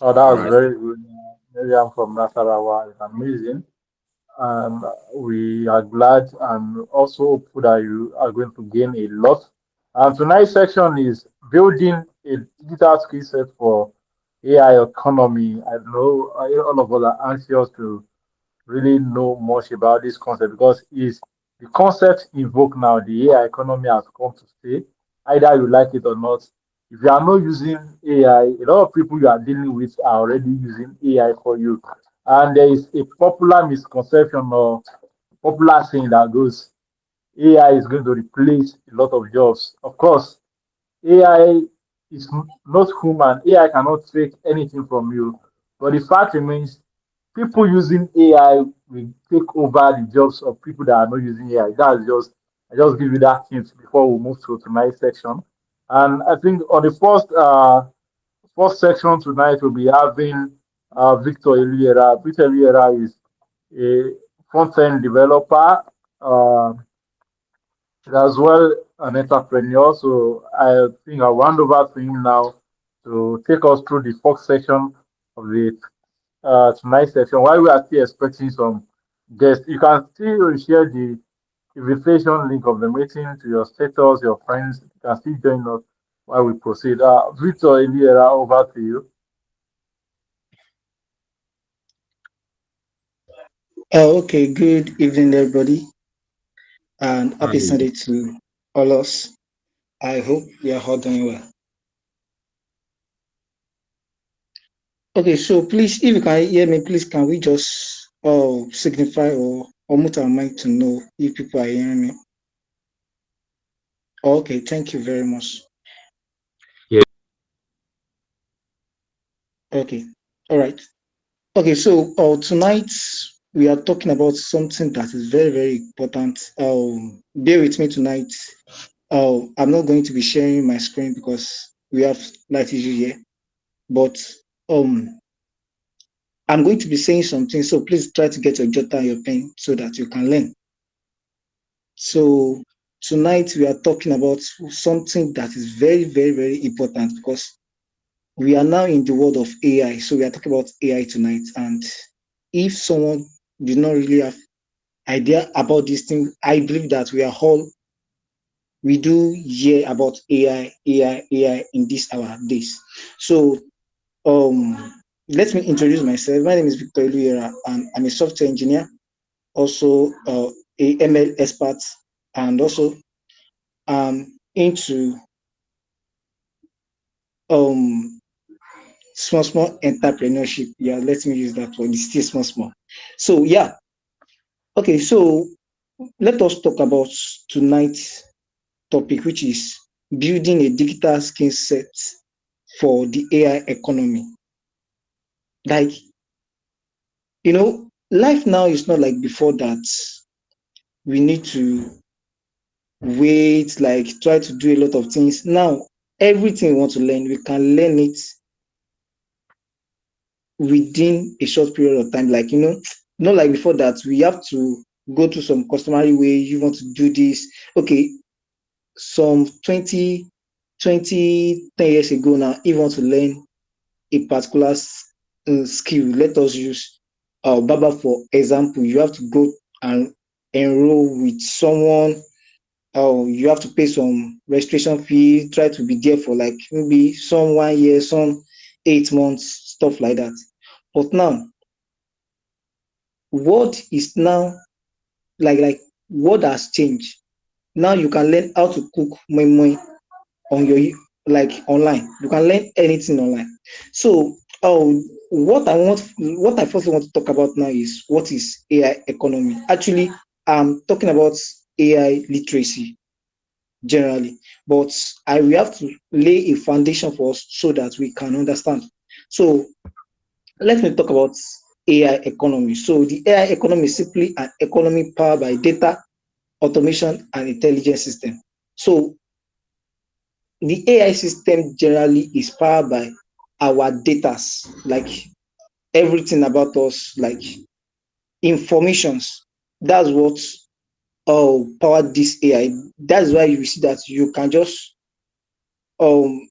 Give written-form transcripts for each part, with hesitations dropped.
Oh, that All was right. very good. Miriam from Nasarawa is amazing. And we are glad and also hopeful that you are going to gain a lot. And tonight's section is building a digital skill set for AI economy. I know all of us are anxious to really know much about this concept because it's the concept invoked now. The AI economy has come to stay, either you like it or not. If you are not using AI, a lot of people you are dealing with are already using AI for you. And there is a popular misconception or popular saying that goes AI is going to replace a lot of jobs. Of course, AI is not human. AI cannot take anything from you. But the fact remains, people using AI will take over the jobs of people that are not using AI. That's just I just give you that hint before we move to tonight's section. And I think on the first section tonight we'll be having Victor Eliera. Victor Eliera is a front-end developer. Uh, as well an entrepreneur. So I think I'll hand over to him now to take us through the fourth section of the tonight's session. While we are still expecting some guests, you can still share the invitation link of the meeting to your status, your friends. You can still join us while we proceed. Victor Eliera, over to you. Okay, good evening, everybody, and happy Hi. Sunday to all us. I hope we are all doing well. Okay, so please, if you can hear me, please can we just signify or mute our mic to know if people are hearing me? Okay, thank you very much. Yeah. Okay, all right. Okay, so tonight we are talking about something that is very, very important. Bear with me tonight. I'm not going to be sharing my screen because we have light issue here, but um I'm going to be saying something, so please try to get your jotter and your pen so that you can learn. So tonight we are talking about something that is very, very, very important because we are now in the world of AI. So we are talking about AI tonight. And if someone did not really have idea about this thing, I believe that we do hear about AI in this our days. So let me introduce myself. My name is Victor Iluyera, and I'm a software engineer, also a ML expert, and also into um small entrepreneurship. Yeah, let me use that word. It's still small. So yeah, okay. So let us talk about tonight's topic, which is building a digital skill set for the AI economy. Like life now is not like before that we need to wait, like try to do a lot of things. Now, everything we want to learn, we can learn it within a short period of time. Like, not like before that we have to go to some customary way. You want to do this. Okay, some 10 years ago now, if you want to learn a particular skill, let us use Baba for example. You have to go and enroll with someone. You have to pay some registration fee, try to be there for like maybe some 1 year, some 8 months, stuff like that. But now, what is now like what has changed? Now you can learn how to cook moi moi on your like online. You can learn anything online. So, what I first want to talk about now is what is AI economy. Actually, I'm talking about AI literacy generally, but I we have to lay a foundation for us so that we can understand. So let me talk about AI economy. So the AI economy is simply an economy powered by data, automation, and intelligence system. So the AI system generally is powered by our data, like everything about us, like informations. That's what powered this AI. That's why you see that you can just um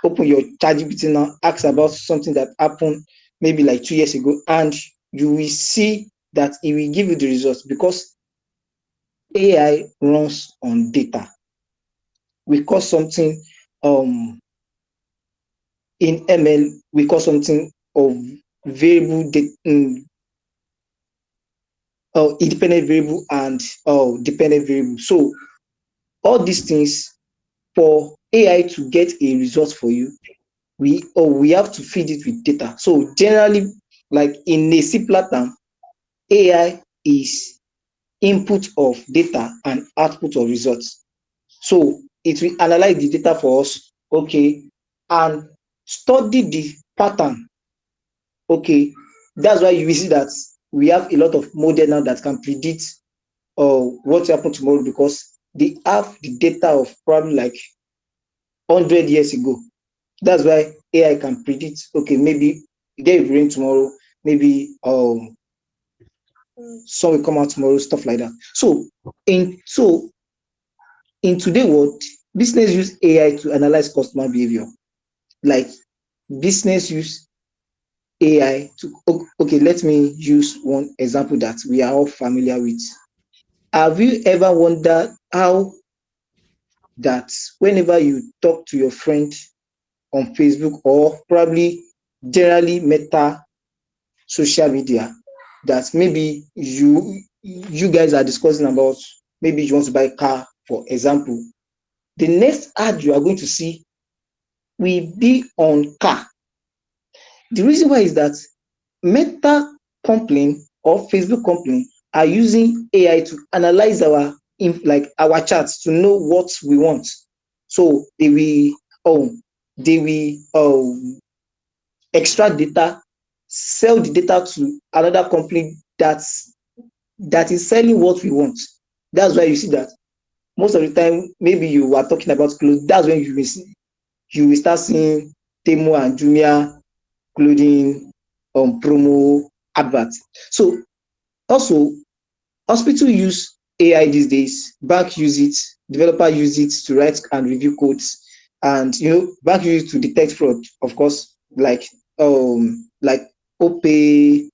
open your ChatGPT now, ask about something that happened maybe like 2 years ago, and you will see that it will give you the results because AI runs on data. We call something um in ML, we call something of variable independent variable and dependent variable. So all these things, for AI to get a result for you, we have to feed it with data. So generally, like in a simpler term, AI is input of data and output of results. So it will analyze the data for us, okay, and study the pattern. Okay, that's why you will see that we have a lot of model now that can predict what will happen tomorrow because they have the data of probably like 100 years ago. That's why AI can predict, okay, maybe there will rain tomorrow, maybe sun will come out tomorrow, stuff like that. So in today's world, business use AI to analyze customer behavior. Like business use AI to, okay, let me use one example that we are all familiar with. Have you ever wondered how that whenever you talk to your friend on Facebook or probably generally Meta social media, that maybe you guys are discussing about, maybe you want to buy a car, for example, the next ad you are going to see will be on car. The reason why is that Meta company or Facebook company are using AI to analyze like our charts to know what we want. So they will extract data, sell the data to another company that is selling what we want. That's why you see that most of the time, maybe you are talking about clothes. That's when you will start seeing Temu and Jumia clothing promo adverts. So also, hospital use AI these days, bank use it, developer use it to write and review codes, and bank use it to detect fraud, of course, like OPay,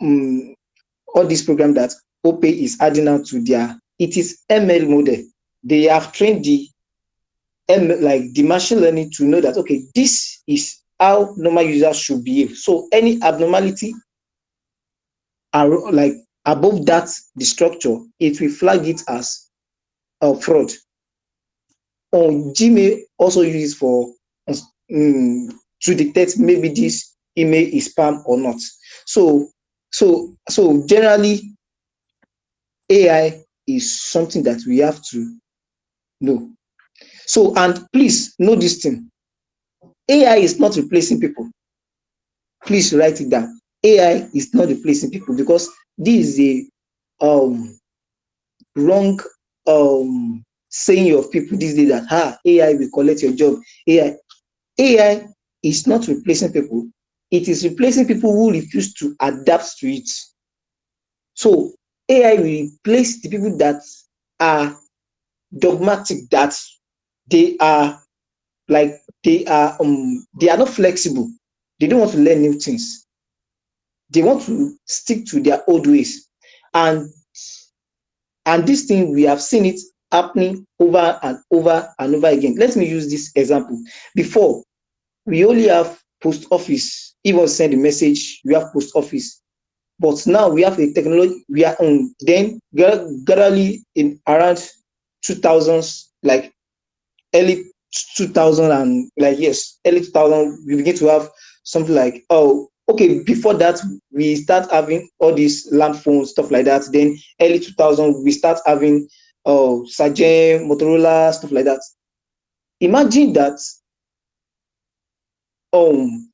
all these programs that OPay is adding out to their, it is ML model. They have trained like the machine learning to know that, okay, this is how normal users should behave. So any abnormality are like above that, the structure, it will flag it as a fraud. Gmail also uses for to detect maybe this email is spam or not. So generally, AI is something that we have to know. So, and please know this thing: AI is not replacing people. Please write it down. AI is not replacing people, because this is a wrong saying of people these days, that AI will collect your job. AI is not replacing people. It is replacing people who refuse to adapt to it. So AI will replace the people that are dogmatic, that they are like they are not flexible. They don't want to learn new things. They want to stick to their old ways. And this thing, we have seen it happening over and over and over again. Let me use this example. Before, we only have post office. Even send a message, we have post office. But now we have a technology. We are then gradually in around 2000s, like early 2000, and like, yes, early 2000, we begin to have something like, oh, okay, before that we start having all these lamp phones, stuff like that. Then early 2000 we start having Sajem, Motorola, stuff like that. Imagine that um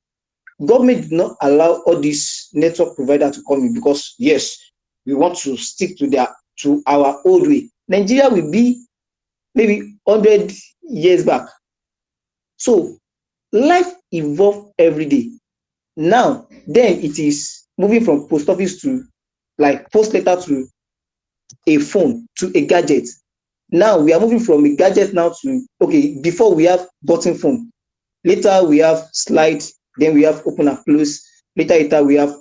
government did not allow all these network provider to come in, because yes, we want to stick to our old way. Nigeria will be maybe 100 years back. So life evolve every day. Now, then it is moving from post office to like post letter to a phone to a gadget. Now we are moving from a gadget now to, okay, before we have button phone. Later we have slide, then we have open and close. Later we have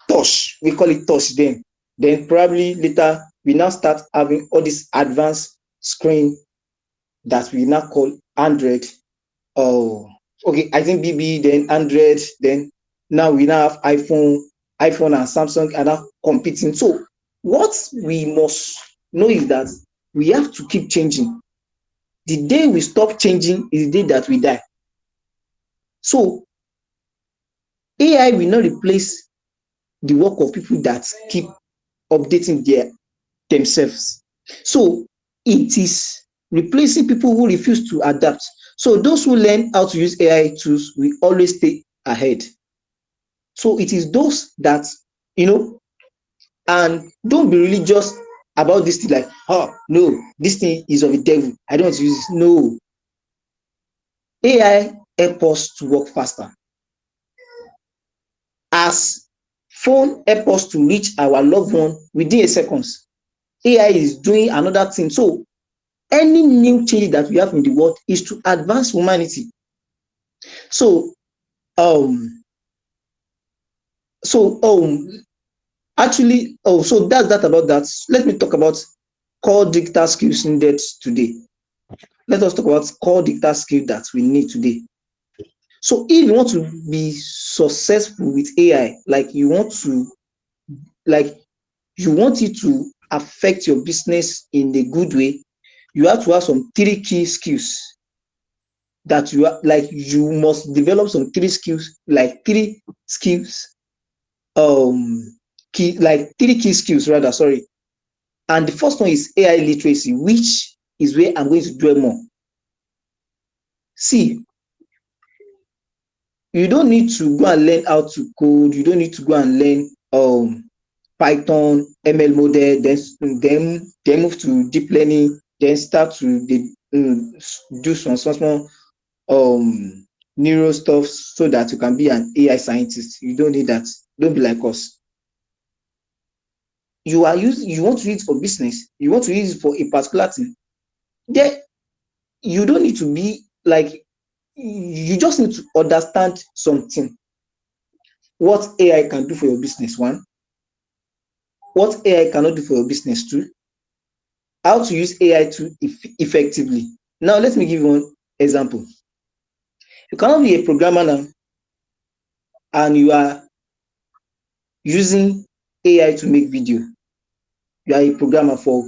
touch. We call it touch then. Then probably later we now start having all this advanced screen that we now call Android. Oh, okay. I think BB, then Android, then now we now have iPhone and Samsung are now competing. So what we must know is that we have to keep changing. The day we stop changing is the day that we die. So AI will not replace the work of people that keep updating themselves. So it is replacing people who refuse to adapt. So those who learn how to use AI tools will always stay ahead. So it is those that, you know, and don't be religious about this thing, like, oh no, this thing is of the devil, I don't use it. No, AI help us to work faster. As phone help us to reach our loved one within a seconds, AI is doing another thing. So any new change that we have in the world is to advance humanity. So um so actually, so that's that about that. Let me talk about core digital skills needed today. Let us talk about core digital skill that we need today. So if you want to be successful with AI, like like you want it to affect your business in a good way, you have to have some three key skills that you are, like, you must develop some three skills, like three skills, um key, like three key skills rather, sorry. And the first one is AI literacy, which is where I'm going to dwell more. See, you don't need to go and learn how to code, you don't need to go and learn Python, ML model, then move to deep learning, then start to do some small neuro stuff so that you can be an AI scientist. You don't need that. Don't be like us. You want to use it for business, you want to use it for a particular thing. Then you don't need to be like, you just need to understand something. What AI can do for your business, one. What AI cannot do for your business, two. How to use AI to effectively. Now let me give you one example. You cannot be a programmer now and you are using AI to make video. You are a programmer, for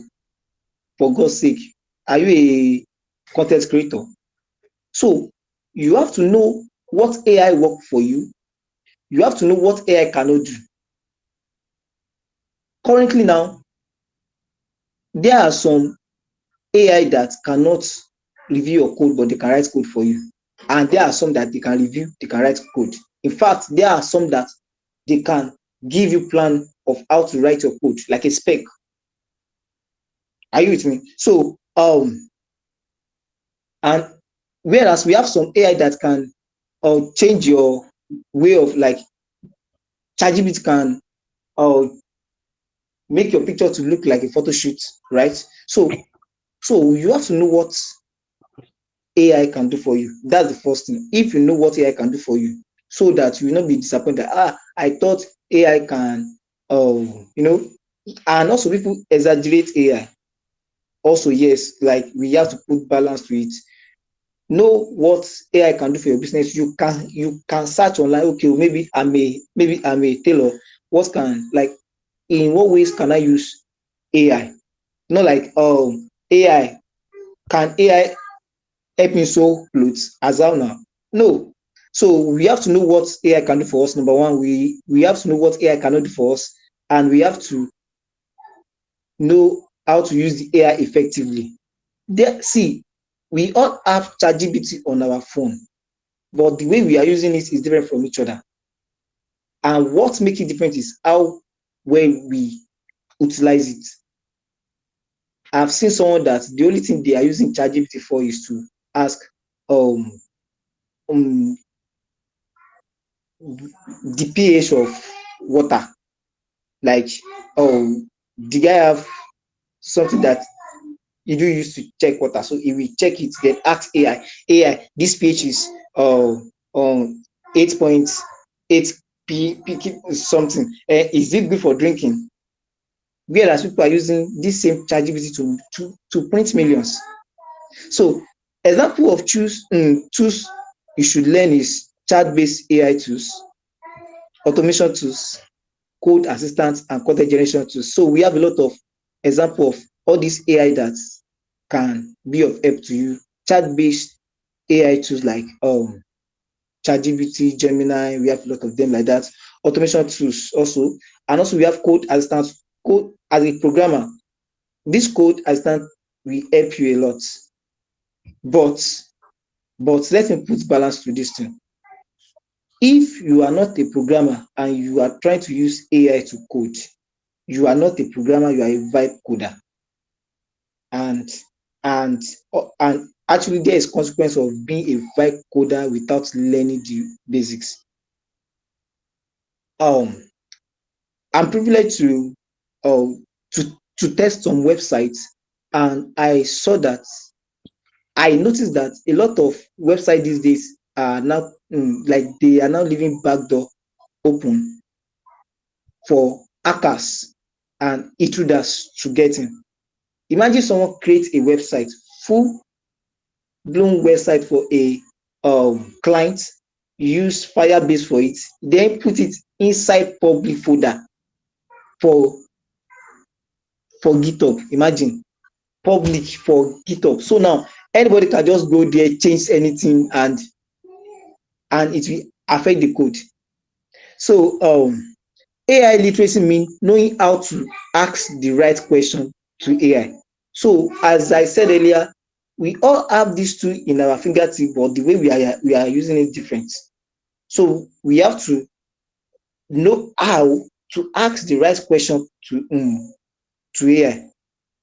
God's sake. Are you a content creator? So you have to know what AI work for you. You have to know what AI cannot do. Currently now, there are some AI that cannot review your code, but they can write code for you. And there are some that they can review, they can write code. In fact, there are some that they can give you plan of how to write your code, like a spec. Are you with me? So and whereas we have some AI that can change your way of, like, ChatGPT can uh, make your picture to look like a photo shoot, right? So you have to know what AI can do for you. That's the first thing. If you know what AI can do for you, so that you will not be disappointed. I thought AI can, you know, and also people exaggerate AI. Also, yes, like we have to put balance to it. Know what AI can do for your business. You can search online. Okay, maybe I'm a tailor. What can, like, in what ways can I use AI? Not like, AI, can AI help me sew clothes as how now? No. So we have to know what AI can do for us. Number one, we have to know what AI cannot do for us, and we have to know how to use the AI effectively. See, we all have ChatGPT on our phone, but the way we are using it is different from each other. And what makes it different is how well we utilize it. I've seen someone that the only thing they are using ChatGPT for is to ask um, um the pH of water. Like, the guy have something that you do use to check water. So if we check it, then ask AI, this pH is 8.8 p something. Is it good for drinking? Whereas people are using this same ChatGPT to print millions. So example of tools you should learn is chat-based AI tools, automation tools, code assistants, and content generation tools. So we have a lot of example of all these AI that can be of help to you. Chat-based AI tools like ChatGPT, Gemini, we have a lot of them like that. Automation tools also, and also we have code assistants. Code as a programmer, this code assistant will help you a lot. But let me put balance to this thing. If you are not a programmer and you are trying to use AI to code, you are not a programmer, you are a vibe coder. And and and actually there is consequence of being a vibe coder without learning the basics. I'm privileged uh, to test some websites, and I noticed that a lot of websites these days are now like they are now leaving backdoor open for hackers and intruders to get in. Imagine someone creates a website, full blown website for a client, use Firebase for it, then put it inside public folder for GitHub. Imagine public for GitHub. So now anybody can just go there, change anything, and it will affect the code. So AI literacy means knowing how to ask the right question to AI. So as I said earlier, we all have these two in our fingertip, but the way we are using it different. So we have to know how to ask the right question to AI.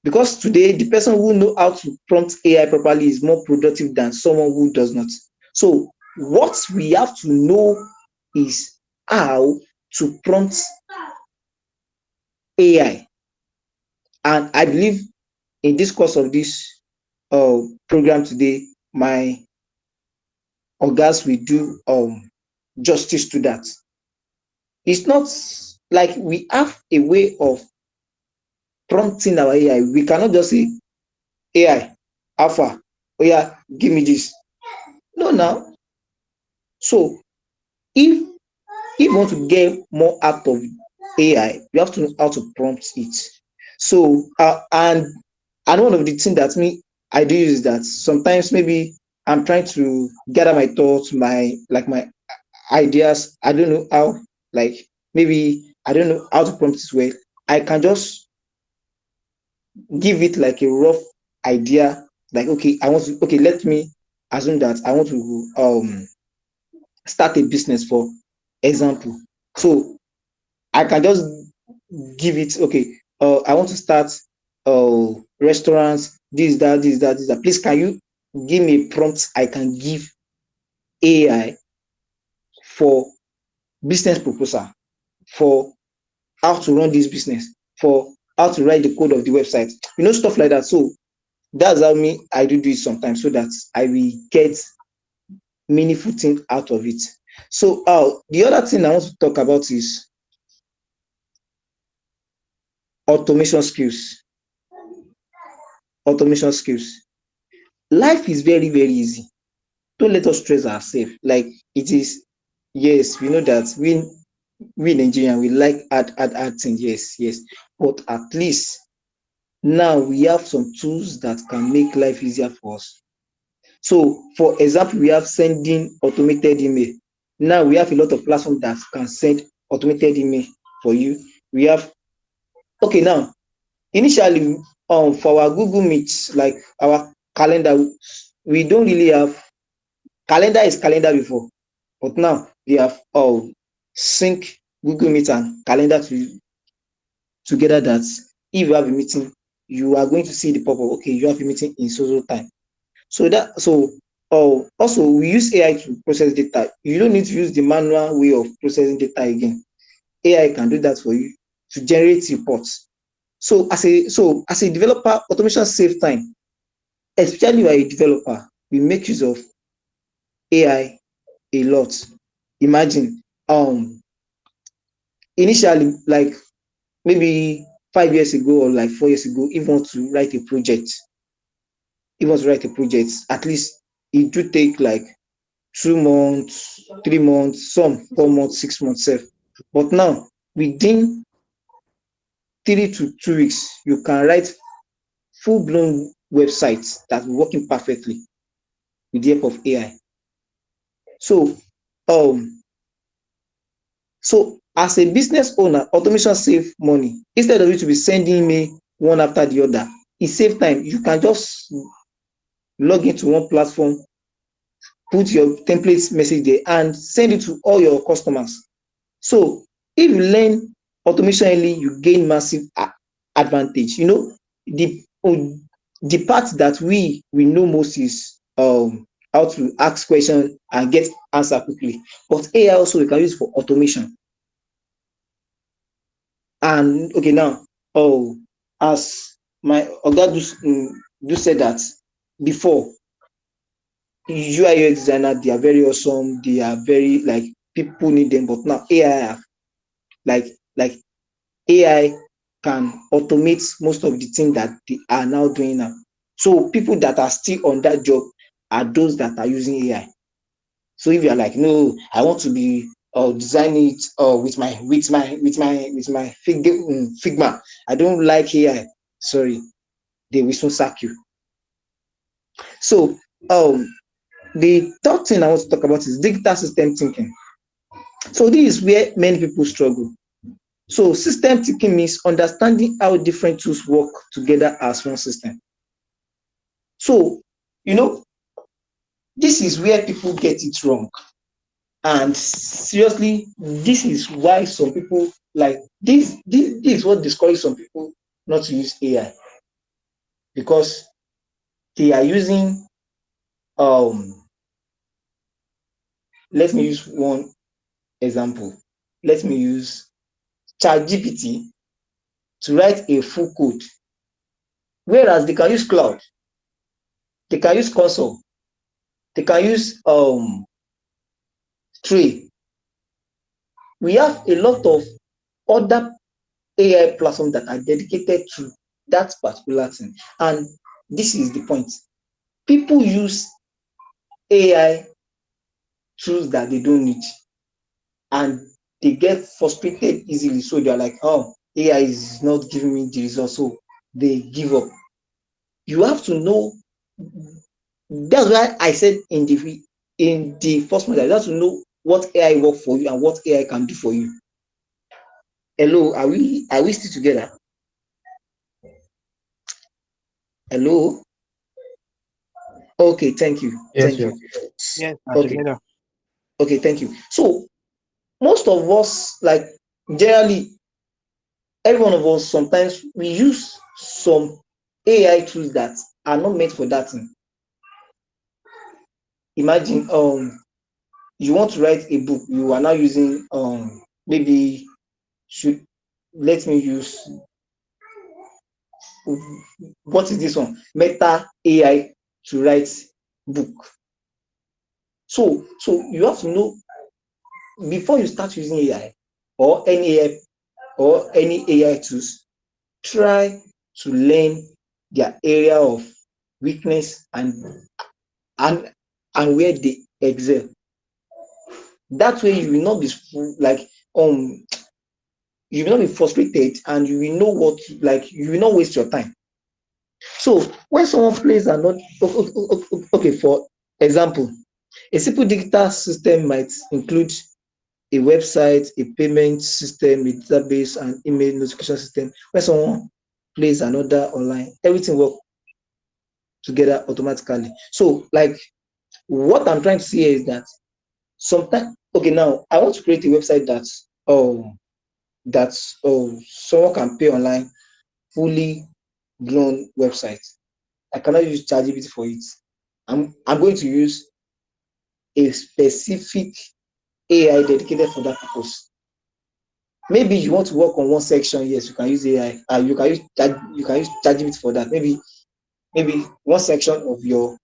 Because today, the person who know how to prompt AI properly is more productive than someone who does not. So what we have to know is how to prompt AI. And I believe in this course of this program today, my ogas will do justice to that. It's not like we have a way of prompting our AI. We cannot just say, AI, alpha, oh yeah, give me this. No, now. So if you want to get more out of AI, you have to know how to prompt it. So and one of the things that I do is that sometimes maybe I'm trying to gather my thoughts, my ideas. I don't know how, like maybe I don't know how to prompt it well. I can just give it like a rough idea, like okay, let me assume that I want to start a business, for example. So I can just give it, okay, I want to start restaurants, this, that. Please, can you give me a prompt I can give AI for business proposal, for how to run this business, for how to write the code of the website, stuff like that. So that's how I do this sometimes, so that I will get meaningful thing out of it. So the other thing I want to talk about is automation skills. Automation skills. Life is very, very easy. Don't let us stress ourselves like it is. Yes, we know that we Nigerian, we like add things. Yes, but at least now we have some tools that can make life easier for us. So for example, we have sending automated email. Now we have a lot of platforms that can send automated email for you. We have, okay, now initially for our Google Meets, like our calendar, we don't really have calendar. Is calendar before, but now we have sync Google Meet and calendar together, that if you have a meeting, you are going to see the pop-up, okay, you have a meeting in so time. So also we use AI to process data. You don't need to use the manual way of processing data again. AI can do that for you to generate reports. So as a developer, automation save time. especially you are a developer, we make use of AI a lot. Imagine, initially, like maybe 5 years ago or like 4 years ago, if you want to write a project, at least it do take like 2 months, 3 months, some 4 months, 6 months, self. But now, within 3 to 2 weeks, you can write full-blown websites that working perfectly with the help of AI. So, um, so as a business owner, automation save money. Instead of you to be sending email one after the other, it save time. You can just log into one platform, put your template message there, and send it to all your customers. So if you learn automation early, you gain massive advantage. The part that we know most is how to ask questions and get answer quickly. But AI also we can use for automation. And okay, now, as my oga do said that before, UI UX designer, they are very awesome, they are very like people need them, but now AI, like like AI can automate most of the things that they are now doing now. So people that are still on that job are those that are using AI. So if you are like, no, I want to be design it with my Figma. I don't like AI. Sorry, they will soon sack you. So the third thing I want to talk about is digital system thinking. So this is where many people struggle. So system thinking means understanding how different tools work together as one system. So, you know, this is where people get it wrong. And seriously, this is why some people like this is what discourages some people not to use AI, because they are using let me use one example. Let me use ChatGPT to write a full code, whereas they can use cloud, they can use console, they can use tray. We have a lot of other AI platforms that are dedicated to that particular thing. And this is the point. People use AI tools that they don't need, and they get frustrated easily. So they're like, oh, AI is not giving me the result. So they give up. You have to know. That's why I said in the first month, you have to know what AI work for you and what AI can do for you. Hello, are we still together? Hello? Okay, thank you. Yes, Thank you. yes. Yes, we're Okay, together. okay, thank you. So most of us, like generally, every one of us, sometimes we use some AI tools that are not meant for that thing. Imagine you want to write a book, you are now using maybe should let me use what is this one? Meta AI to write book. So you have to know before you start using AI or any AI tools, try to learn their area of weakness and and where they excel. That way you will not be like um you will not be frustrated, and you will know what, like, you will not waste your time. So when someone plays an okay, for example, a simple digital system might include a website, a payment system, a database, and email notification system. When someone plays an order online, everything works together automatically. So, like, what I'm trying to say here is that sometimes, okay, now I want to create a website that someone can pay online, fully grown website. I cannot use ChatGPT for it. I'm going to use a specific AI dedicated for that purpose. Maybe you want to work on one section, yes, you can use AI. You can use ChatGPT for that. Maybe maybe one section of your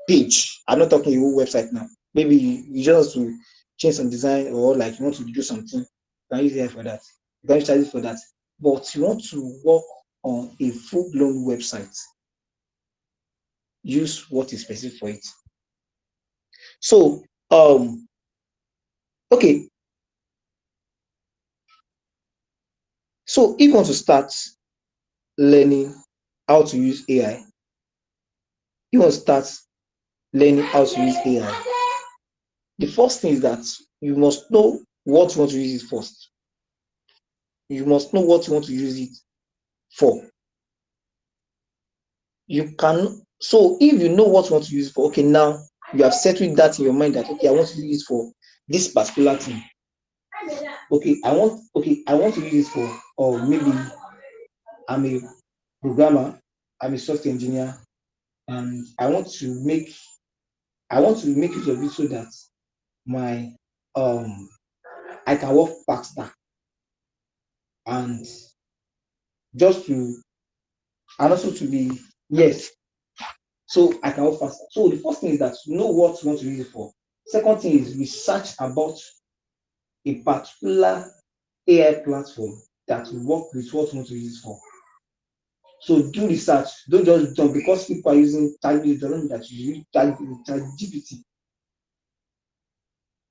page. I'm not talking your whole website now. Maybe you just want to change some design, or like you want to do something. You can use AI for that. You can use ChatGPT for that. But you want to work on a full-blown website, use what is specific for it. So, okay. So if you want to start learning how to use AI, you want to start learning how to use AI. The first thing is that you must know what you want to use it first. You must know what you want to use it for. You can, so if you know what you want to use it for, okay, now you have settled that in your mind that okay, I want to use it for this particular thing. Okay, I want to use it for, or maybe I'm a programmer, I'm a software engineer, and I want to make use of it so that my um I can work faster, and just to, and also to be, yes, so I can work faster. So the first thing is that know what you want to use it for. Second thing is research about a particular AI platform that will work with what you want to use it for. So do research. Don't just jump because people are using ChatGPT. Doesn't mean that you use ChatGPT.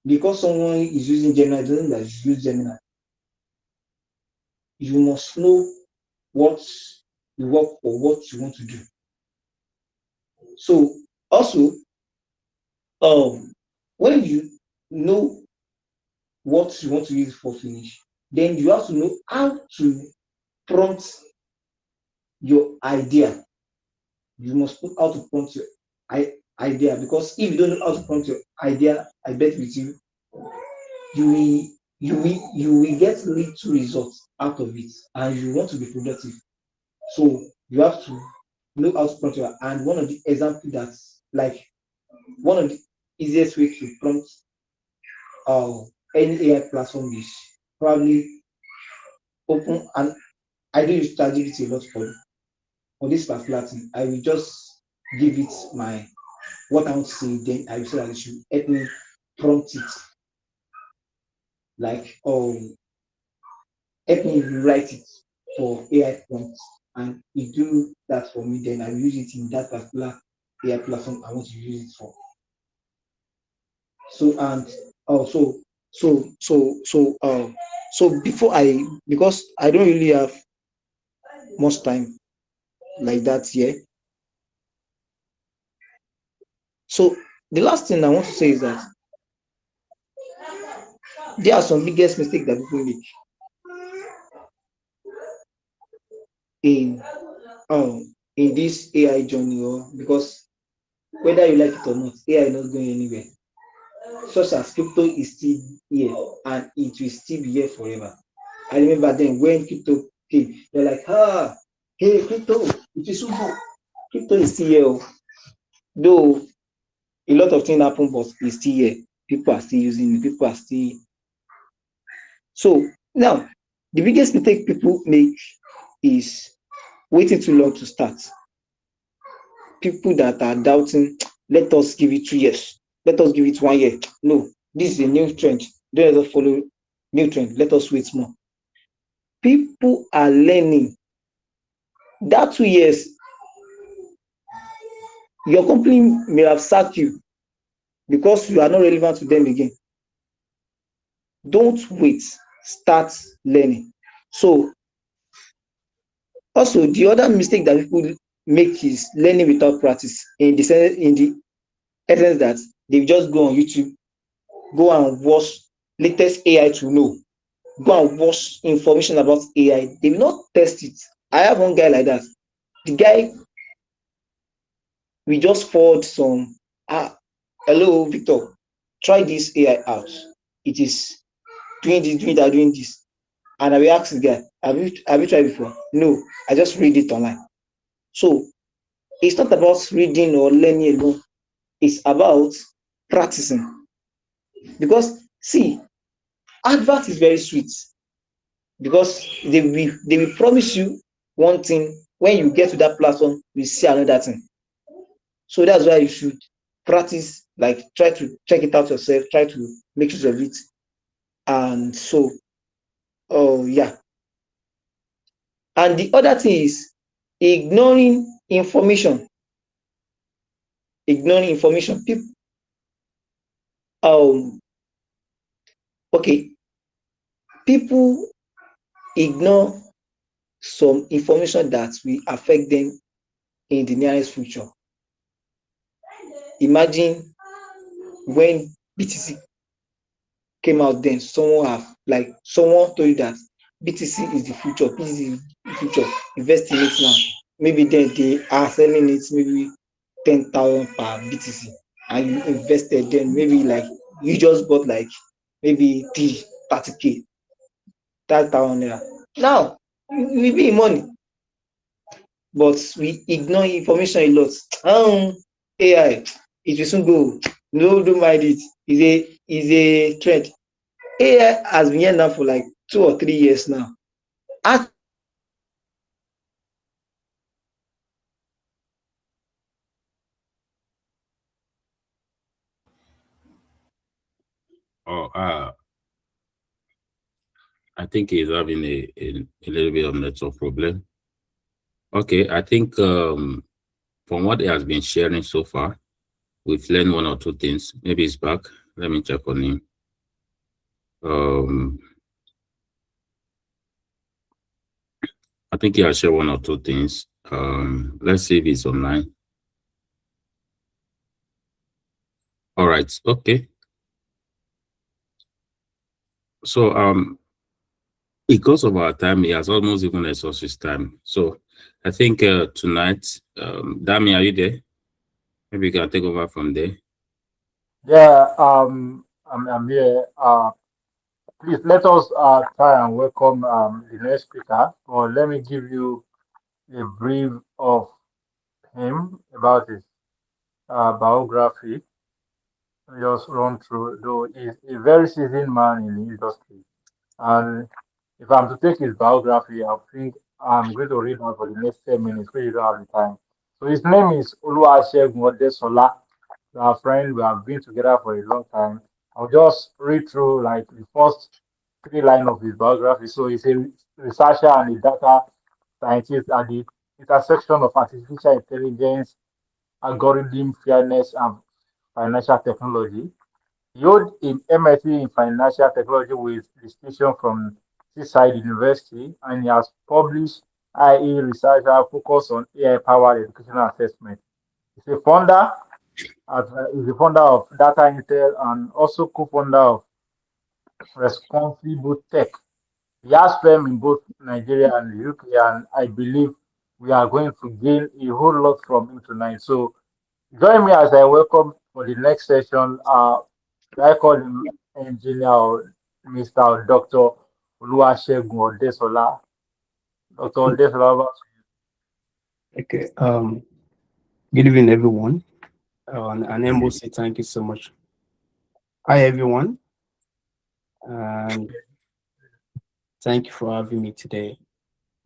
Because someone is using Gemini doesn't mean that you use Gemini. You must know what you work for, what you want to do. So also, when you know what you want to use for finish, then you have to know how to prompt your idea. You must know how to prompt your idea, because if you don't know how to prompt your idea, I bet with you, you will get little results out of it, and you want to be productive. So you have to know how to prompt your, and one of the example that's like one of the easiest way to prompt uh, any AI platform is probably open, and I do use ChatGPT a lot for this particular thing. I will just give it my what I want to say, then I will say that it should help me prompt it, like help me write it for AI prompts, and it do that for me. Then I will use it in that particular AI platform I want to use it for. So and also so before I, because I don't really have much time like that here. So the last thing I want to say is that there are some biggest mistakes that people make in in this AI journey, or because whether you like it or not, AI is not going anywhere. Such as crypto is still here, and it will still be here forever. I remember then when crypto came, they're like, hey, crypto, it is so good. Crypto is still here, though a lot of things happen, but it's still here. People are still using it. People are still. So now, the biggest mistake people make is waiting too long to start. People that are doubting, let us give it 2 years, let us give it 1 year. No, this is a new trend. Don't let us follow new trend. Let us wait more. People are learning. That 2 years, your company may have sacked you because you are not relevant to them again. Don't wait. Start learning. So also the other mistake that people make is learning without practice, in the sense, in the essence that they just go on YouTube, go and watch latest AI to know, go and watch information about AI. They will not test it. I have one guy like that. The guy, we just forward some, hello Victor, try this AI out. It is doing this, doing that, doing this. And I will ask the guy, have you tried before? No, I just read it online. So it's not about reading or learning alone, it's about practicing. Because see, advert is very sweet, because they will promise you one thing when you get to that platform, you see another thing. So that's why you should practice, like try to check it out yourself, try to make use of it. And so, oh yeah. And the other thing is ignoring information. Ignoring information. People, um, okay, people ignore some information that will affect them in the nearest future. Imagine when BTC came out, then someone told you that BTC is the future, BTC is the future, invest in it now. Maybe then they are selling it maybe 10,000 per BTC, and you invested, then maybe like you just bought like maybe 30K, 30,000 naira. Now we be in money, but we ignore information a lot. AI, it will soon go. No, don't mind it. Is a trend. AI has been here now for like 2 or 3 years now. Oh, I think he's having a little bit of network problem. Okay, I think from what he has been sharing so far, we've learned one or two things. Maybe he's back. Let me check on him. I think he has shared one or two things. Let's see if he's online. All right. Okay. So because of our time, he has almost even exhausted his time. So I think tonight, Dami, are you there? Maybe you can take over from there. Yeah, I'm here. Please let us try and welcome the next speaker. But let me give you a brief of him about his biography. Just run through, though he's a very seasoned man in the industry. And if I'm to take his biography, I think I'm going to read out for the next 10 minutes because you don't have the time. So his name is Oluwasegun Odesola. We are friends. We have been together for a long time. I'll just read through like the first 3 lines of his biography. So he's a researcher and a data scientist at the intersection of artificial intelligence, algorithm, fairness, and financial technology. He hold a MSc in Financial Technology with distinction from Seaside University, and he has published IE research focused on AI-powered educational assessment. He's a founder, he's the founder of Data Intel and also co-founder of Responsible Tech. He has firm in both Nigeria and the UK, and I believe we are going to gain a whole lot from him tonight. So join me as I welcome for the next session. I call him Engineer or Mr. or Dr. Oluwasegun Odesola. Dr. Odesola, over Okay. Good evening, everyone. And Embosi, thank you so much. Hi, everyone. And thank you for having me today.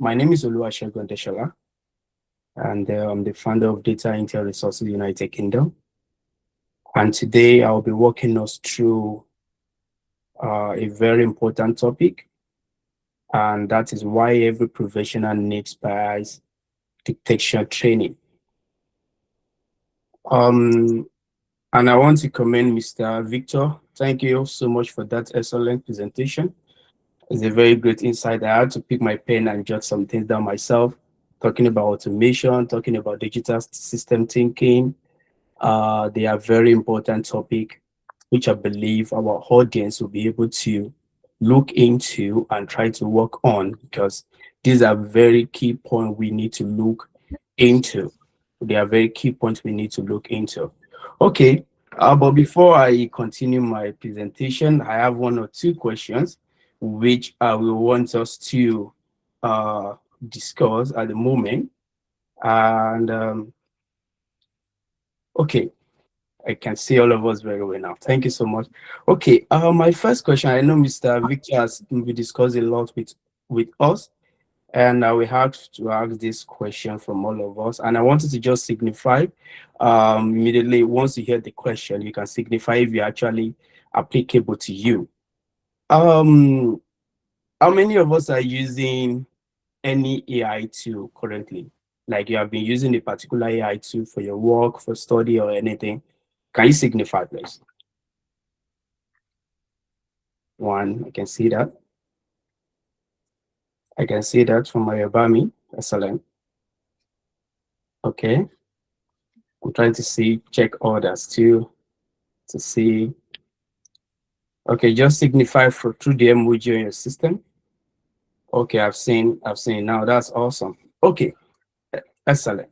My name is Oluwasegun Odesola, and I'm the founder of Data Intel Resources United Kingdom. And today I'll be walking us through a very important topic, and that is why every professional needs bias detection training. And I want to commend Mr. Victor. Thank you so much for that excellent presentation. It's a very great insight. I had to pick my pen and jot some things down myself, talking about automation, talking about digital system thinking. They are very important topic, which I believe our audience will be able to look into and try to work on, because these are very key points we need to look into. They are very key points we need to look into. Okay, but before I continue my presentation, I have one or two questions which I will want us to discuss at the moment. And okay, I can see all of us very well now. Thank you so much. Okay, my first question, I know Mr. Victor has discussed a lot with us, And we have to ask this question from all of us. And I wanted to just signify immediately once you hear the question, you can signify if you're actually applicable to you. How many of us are using any AI tool currently? Like you have been using a particular AI tool for your work, for study, or anything? Can you signify, please? One, I can see that. I can see that from Ayobami. Excellent. Okay. I'm trying to see, check others too, to see. Okay, just signify through the emoji in your system. Okay, I've seen now. That's awesome. Okay, excellent.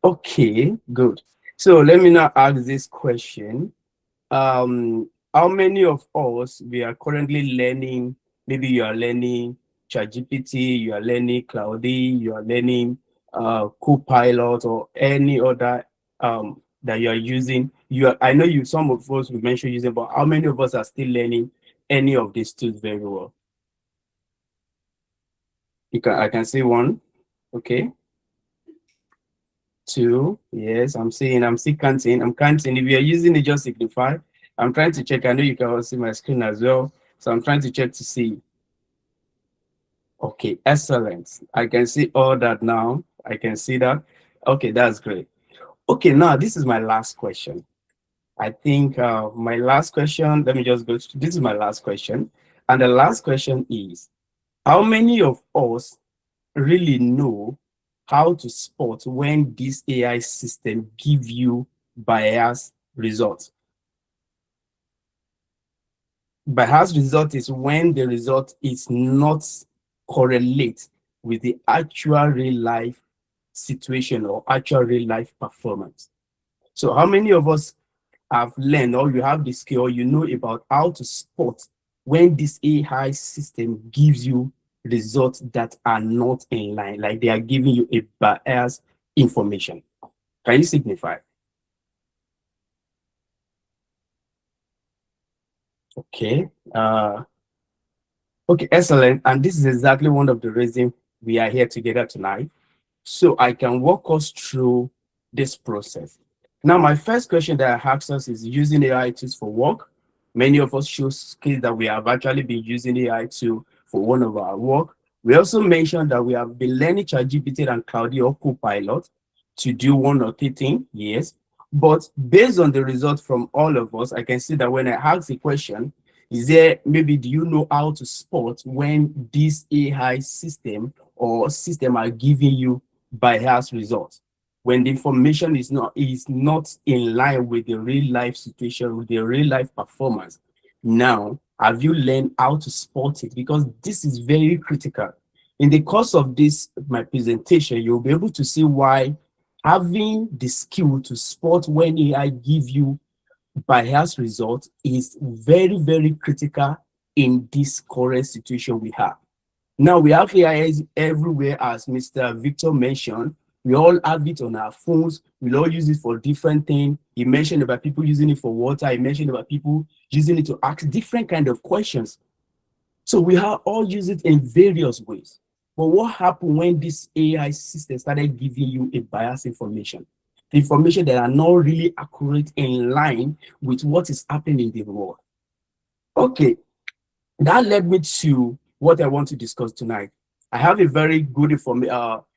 Okay, good. So let me now ask this question. How many of us we are currently learning? Maybe you are learning ChatGPT, you are learning Cloudy, you are learning Copilot or any other that you are using. I know some of us we mentioned using, but how many of us are still learning any of these tools very well? I can see one. Okay. Two. Yes, I'm still counting. I'm counting. If you're using it, just signify. I'm trying to check. I know you can all see my screen as well. So I'm trying to check to see. Okay, excellent. I can see all that now. I can see that. Okay, that's great. Okay, now this is my last question. I think my last question, let me just go to, this is my last question. And the last question is, how many of us really know how to spot when this AI system give you bias results? Bias result is when the result is not correlate with the actual real life situation or actual real life performance. So how many of us have learned, or you have the skill, or you know about how to spot when this AI system gives you results that are not in line, like they are giving you a biased information? Can you signify? Okay. Okay, excellent. And this is exactly one of the reasons we are here together tonight, so I can walk us through this process. Now, my first question that I ask us is using AI tools for work. Many of us show skills that we have actually been using AI tool for one of our work. We also mentioned that we have been learning ChatGPT and Cloudy or Copilot to do one or two things, yes. But based on the results from all of us, I can see that when I ask the question, is there maybe do you know how to spot when this AI system or system are giving you biased results, when the information is not in line with the real life situation, with the real life performance? Now, have you learned how to spot it? Because this is very critical. In the course of this my presentation, you'll be able to see why having the skill to spot when AI give you bias result is very, very critical in this current situation we have. Now we have AIs everywhere, as Mr. Victor mentioned. We all have it on our phones. We all use it for different things. He mentioned about people using it for water. He mentioned about people using it to ask different kind of questions. So we have all used it in various ways. But what happened when this AI system started giving you a biased information that are not really accurate in line with what is happening in the world? Okay, that led me to what I want to discuss tonight. I have a very good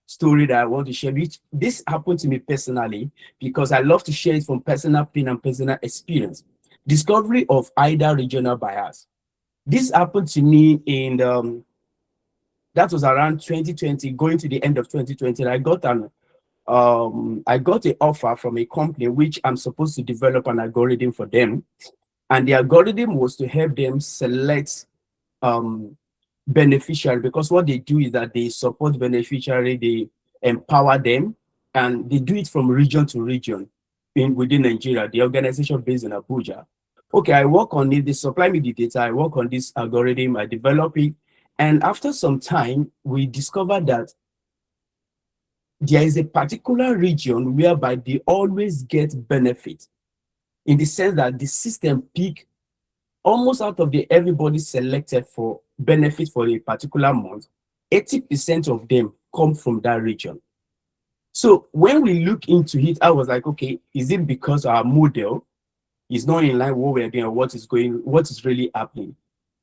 story that I want to share. This happened to me personally because I love to share it from personal pain and personal experience. Discovery of IDA regional bias. This happened to me in that was around 2020, going to the end of 2020. I got an offer from a company which I'm supposed to develop an algorithm for them, and the algorithm was to help them select beneficiary, because what they do is that they support beneficiary, they empower them, and they do it from region to region within Nigeria. The organization based in Abuja. Okay, I work on it. They supply me the data. I work on this algorithm. I develop it, and after some time, we discovered that there is a particular region whereby they always get benefit, in the sense that the system pick almost out of the everybody selected for benefit for a particular month. 80% of them come from that region. So when we look into it, I was like, okay, is it because our model is not in line with what we're doing or what is really happening?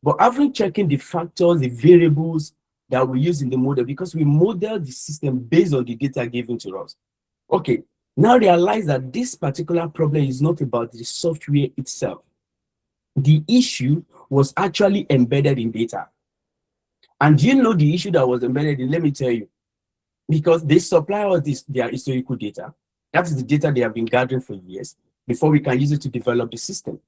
But after checking the factors, the variables that we use in the model, because we model the system based on the data given to us. Okay, now realize that this particular problem is not about the software itself. The issue was actually embedded in data. And do you know the issue that was embedded in? Let me tell you. Because they supply us their historical data. That is the data they have been gathering for years before we can use it to develop the system.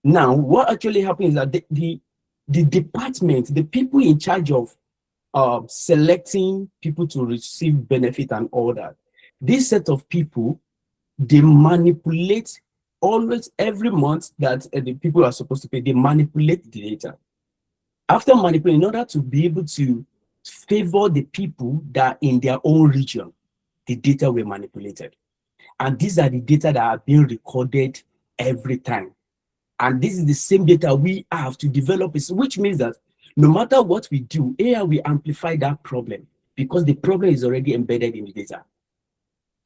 Now, what actually happens is that the department, the people in charge of selecting people to receive benefit and all that, this set of people, they manipulate always every month that the people are supposed to pay, they manipulate the data. After manipulating, in order to be able to favor the people that are in their own region, the data were manipulated. And these are the data that are being recorded every time. And this is the same data we have to develop, which means that no matter what we do, AI will amplify that problem because the problem is already embedded in the data.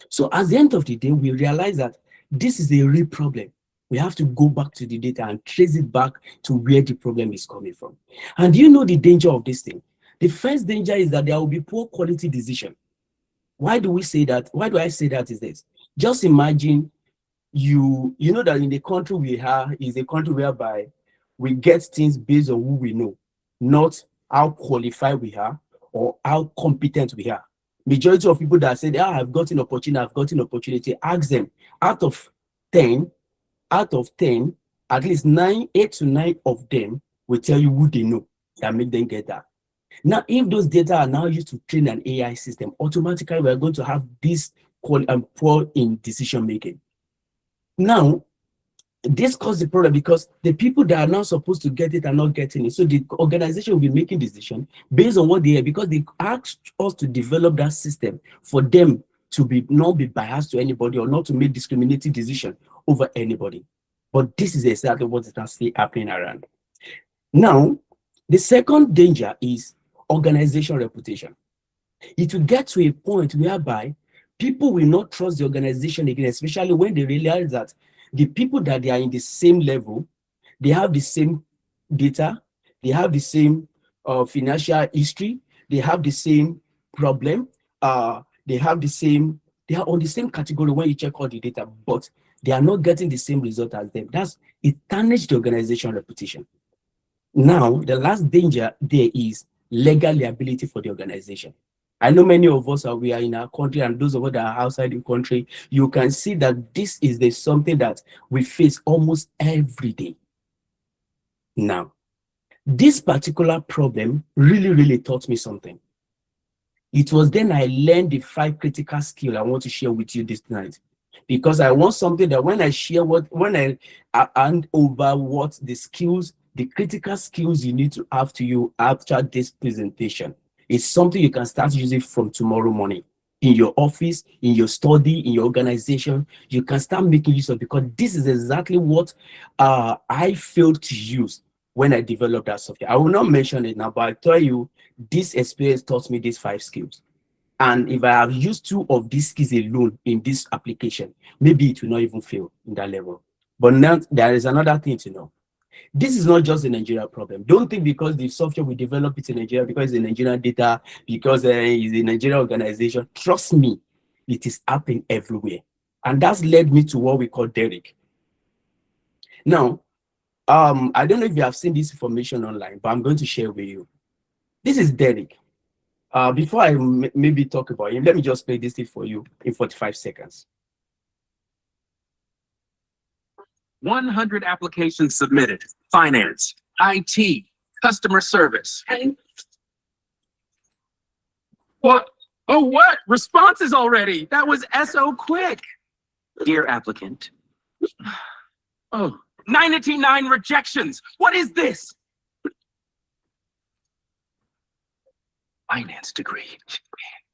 So at the end of the day, we realize that this is a real problem. We have to go back to the data and trace it back to where the problem is coming from. And do you know the danger of this thing? The first danger is that there will be poor quality decision. Why do we say that? Why do I say that is this? Just imagine you know that in the country we are is a country whereby we get things based on who we know, not how qualified we are or how competent we are. Majority of people that say, I've got an opportunity, ask them, out of 10, at least 8 to 9 of them will tell you who they know that make them get that. Now, if those data are now used to train an AI system, automatically we're going to have this poor in decision making. Now, this causes the problem because the people that are now supposed to get it are not getting it. So the organization will be making decisions based on what they have, because they asked us to develop that system for them to not be biased to anybody or not to make discriminating decisions over anybody. But this is exactly what is actually happening around. Now, the second danger is organization reputation. It will get to a point whereby people will not trust the organization again, especially when they realize that the people that they are in the same level, they have the same data, they have the same financial history, they have the same problem, they are on the same category when you check all the data, but they are not getting the same result as them. It tarnishes the organization reputation. Now, the last danger there is legal liability for the organization. I know many of us we are in our country, and those of us that are outside the country, you can see that this is something that we face almost every day. Now, this particular problem really, really taught me something. It was then I learned the 5 critical skills I want to share with you this night. Because I want something that when I share when I hand over what the skills, the critical skills you need to have to you after this presentation, it's something you can start using from tomorrow morning in your office, in your study, in your organization. You can start making use of, because this is exactly what I failed to use when I developed that software. I will not mention it now, but I tell you, this experience taught me these 5 skills. And if I have used 2 of these skills alone in this application, maybe it will not even fail in that level. But now there is another thing to know. This is not just a Nigeria problem. Don't think because the software we develop it in Nigeria, because it's a Nigerian data, because it's a Nigerian organization. Trust me, it is happening everywhere. And that's led me to what we call Derek. Now, I don't know if you have seen this information online, but I'm going to share with you. This is Derek. Before I maybe talk about him, let me just play this thing for you in 45 seconds. 100 applications submitted. Finance, IT, customer service. What? Oh, what? Responses already. That was so quick. Dear applicant. Oh, 99 rejections. What is this? Finance degree.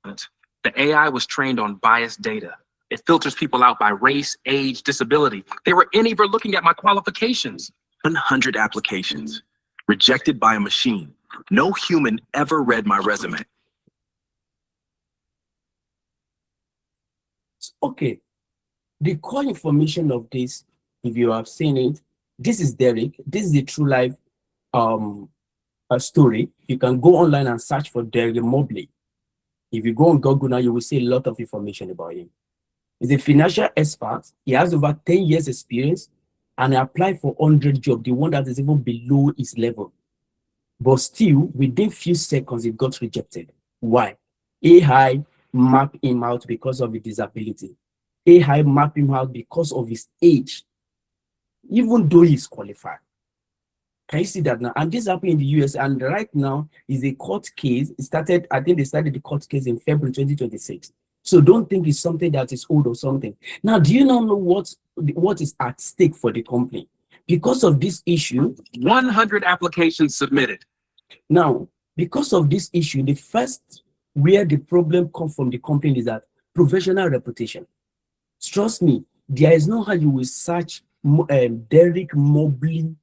The AI was trained on biased data. It filters people out by race, age, disability. They were even looking at my qualifications. 100 applications, rejected by a machine. No human ever read my resume. Okay, the core information of this, if you have seen it, this is Derek. This is the true life a story. You can go online and search for Derek Mobley. If you go on Google now, you will see a lot of information about him. He's a financial expert. He has over 10 years experience and applied for 100 jobs, the one that is even below his level. But still, within few seconds, he got rejected. Why? AI mapped him out because of his disability. AI mapped him out because of his age, even though he's qualified. Can you see that now? And this happened in the US, and right now is a court case. It started, I think they started the court case in February 2026. So don't think it's something that is old or something. Now, do you not know what is at stake for the company? Because of this issue, 100 applications submitted. now, because of this issue, the first where the problem comes from the company is that professional reputation. Trust me, there is no how you will search Derek Mobley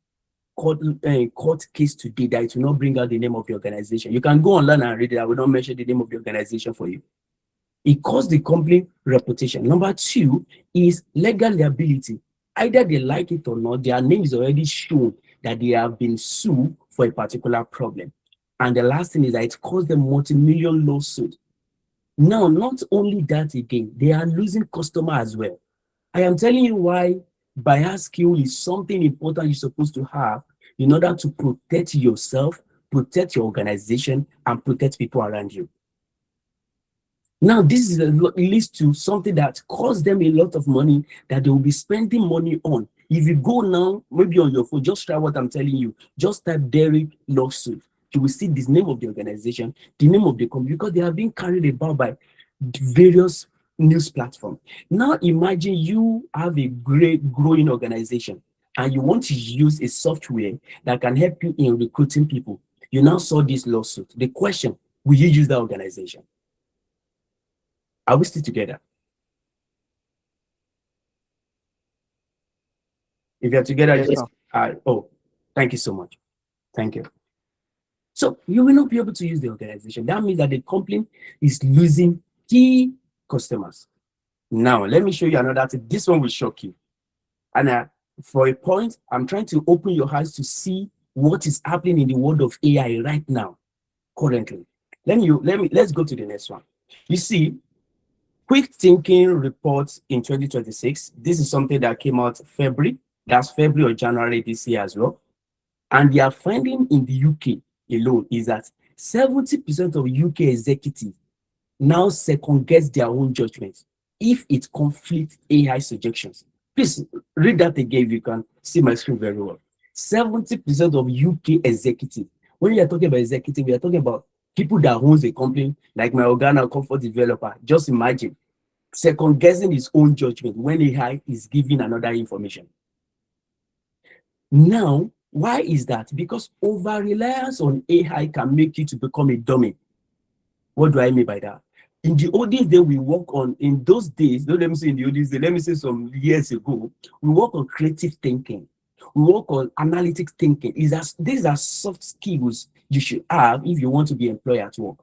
court case today that it will not bring out the name of the organization. You can go online and read it. I will not mention the name of the organization for you. It costs the company reputation. Number two is legal liability. Either they like it or not, their name is already shown that they have been sued for a particular problem. And the last thing is that it costs them multi-million lawsuit. Now, not only that again, they are losing customer as well. I am telling you why bias skill is something important you're supposed to have in order to protect yourself, protect your organization, and protect people around you. Now, this is leads to something that costs them a lot of money that they will be spending money on. If you go now, maybe on your phone, just try what I'm telling you. Just type Derek lawsuit. You will see this name of the organization, the name of the company, because they have been carried about by various news platforms. Now, imagine you have a great growing organization and you want to use a software that can help you in recruiting people. You now saw this lawsuit. The question, will you use that organization? Are we still together? If you're together, Yes, oh, thank you so much. Thank you. So you will not be able to use the organization. That means that the company is losing key customers. Now, let me show you another thing. This one will shock you. And for a point, I'm trying to open your eyes to see what is happening in the world of AI right now, currently. Let's go to the next one. You see, Quick Thinking reports in 2026. This is something that came out February. That's February or January this year as well. And they are finding in the UK alone is that 70% of UK executives now second guess their own judgment if it conflicts AI suggestions. Please read that again if you can see my screen very well. 70% of UK executives. When you are talking about executive, we are talking about people that owns a company like my Organa Comfort developer. Just imagine second guessing his own judgment when AI is giving another information. Now, why is that? Because over-reliance on AI can make you to become a dummy. What do I mean by that? In the olden days, we work on, in those days, don't let me say in the olden days, let me say some years ago, we work on creative thinking. We work on analytic thinking. These are soft skills you should have if you want to be employed at work.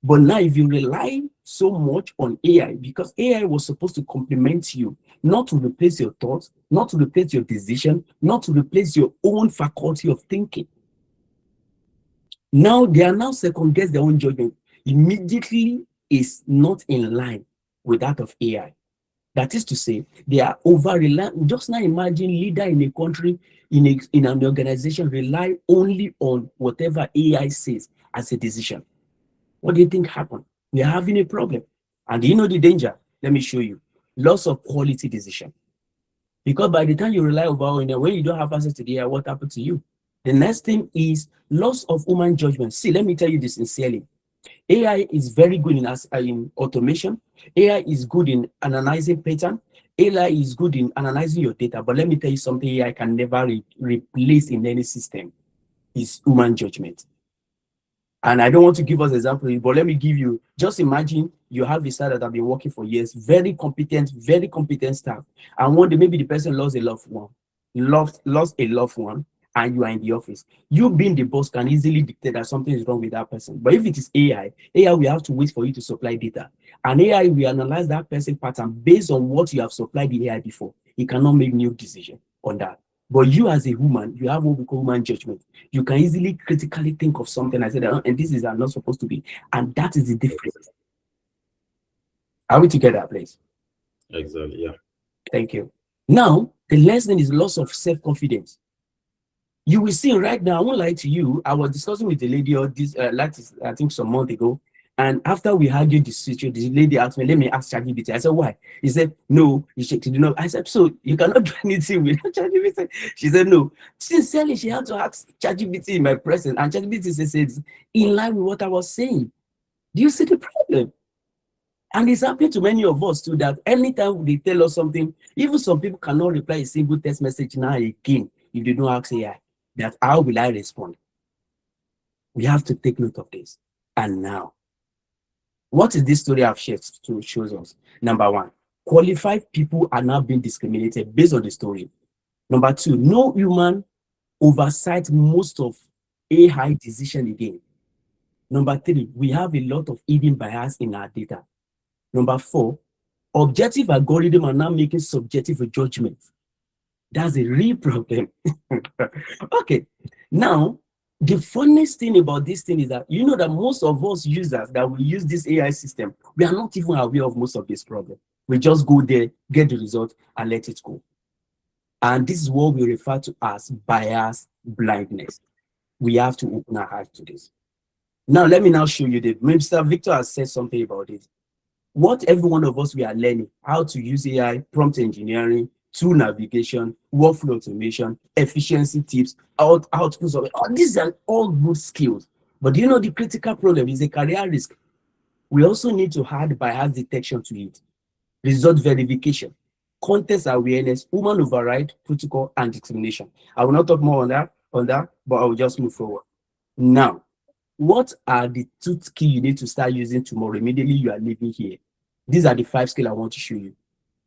But now, if you rely so much on AI, because AI was supposed to complement you, not to replace your thoughts, not to replace your decision, not to replace your own faculty of thinking. Now, they are now second guess their own judgment. Immediately is not in line with that of AI. That is to say, they are over-reliant. Just now imagine leader in a country, in an organization, rely only on whatever AI says as a decision. What do you think happened? We are having a problem. And do you know the danger? Let me show you. Loss of quality decision. Because by the time you rely on it, when you don't have access to the AI, what happened to you? The next thing is loss of human judgment. See, let me tell you this sincerely. AI is very good in automation. AI is good in analyzing pattern. AI is good in analyzing your data. But let me tell you something AI can never replace in any system is human judgment. And I don't want to give us examples, but let me give you, just imagine you have a staff that have been working for years, very competent staff. And one day maybe the person lost a loved one, and you are in the office, you being the boss can easily dictate that something is wrong with that person. But if it is AI, we have to wait for you to supply data. And AI will analyze that person pattern based on what you have supplied the AI before. It cannot make new decision on that. But you as a human, you have what we call human judgment. You can easily critically think of something and say that, and this is not supposed to be. And that is the difference. Are we together, please? Exactly, yeah. Thank you. Now, the lesson is loss of self-confidence. You will see right now, I won't lie to you, I was discussing with a lady I think some month ago, and after we argued this situation, the lady asked me, let me ask ChatGPT. I said, why? He said, no, you should do not. I said, so you cannot do anything with ChatGPT? She said, no. Sincerely, she had to ask ChatGPT in my presence, and ChatGPT said, in line with what I was saying. Do you see the problem? And it's happening to many of us too, that anytime they tell us something, even some people cannot reply a single text message now again if they don't ask AI, that how will I respond? We have to take note of this. And now, what is this story I've shared to shows us? Number one, qualified people are now being discriminated based on the story. Number two, no human oversight most of AI decision again. Number three, we have a lot of hidden bias in our data. Number four, objective algorithm are now making subjective judgment. That's a real problem. Okay, now, the funniest thing about this thing is that you know that most of us users that we use this AI system, we are not even aware of most of this problem. We just go there, get the result, and let it go. And this is what we refer to as bias blindness. We have to open our eyes to this. Now, let me now show you this. Mr. Victor has said something about it. What every one of us we are learning, how to use AI, prompt engineering, tool navigation, workflow automation, efficiency tips, outputs of it. These are all good skills. But do you know the critical problem is a career risk? We also need to add bias detection to it, result verification, context awareness, human override, protocol, and discrimination. I will not talk more on that, but I will just move forward. Now, what are the 2 skills you need to start using tomorrow immediately you are leaving here? These are the 5 skills I want to show you.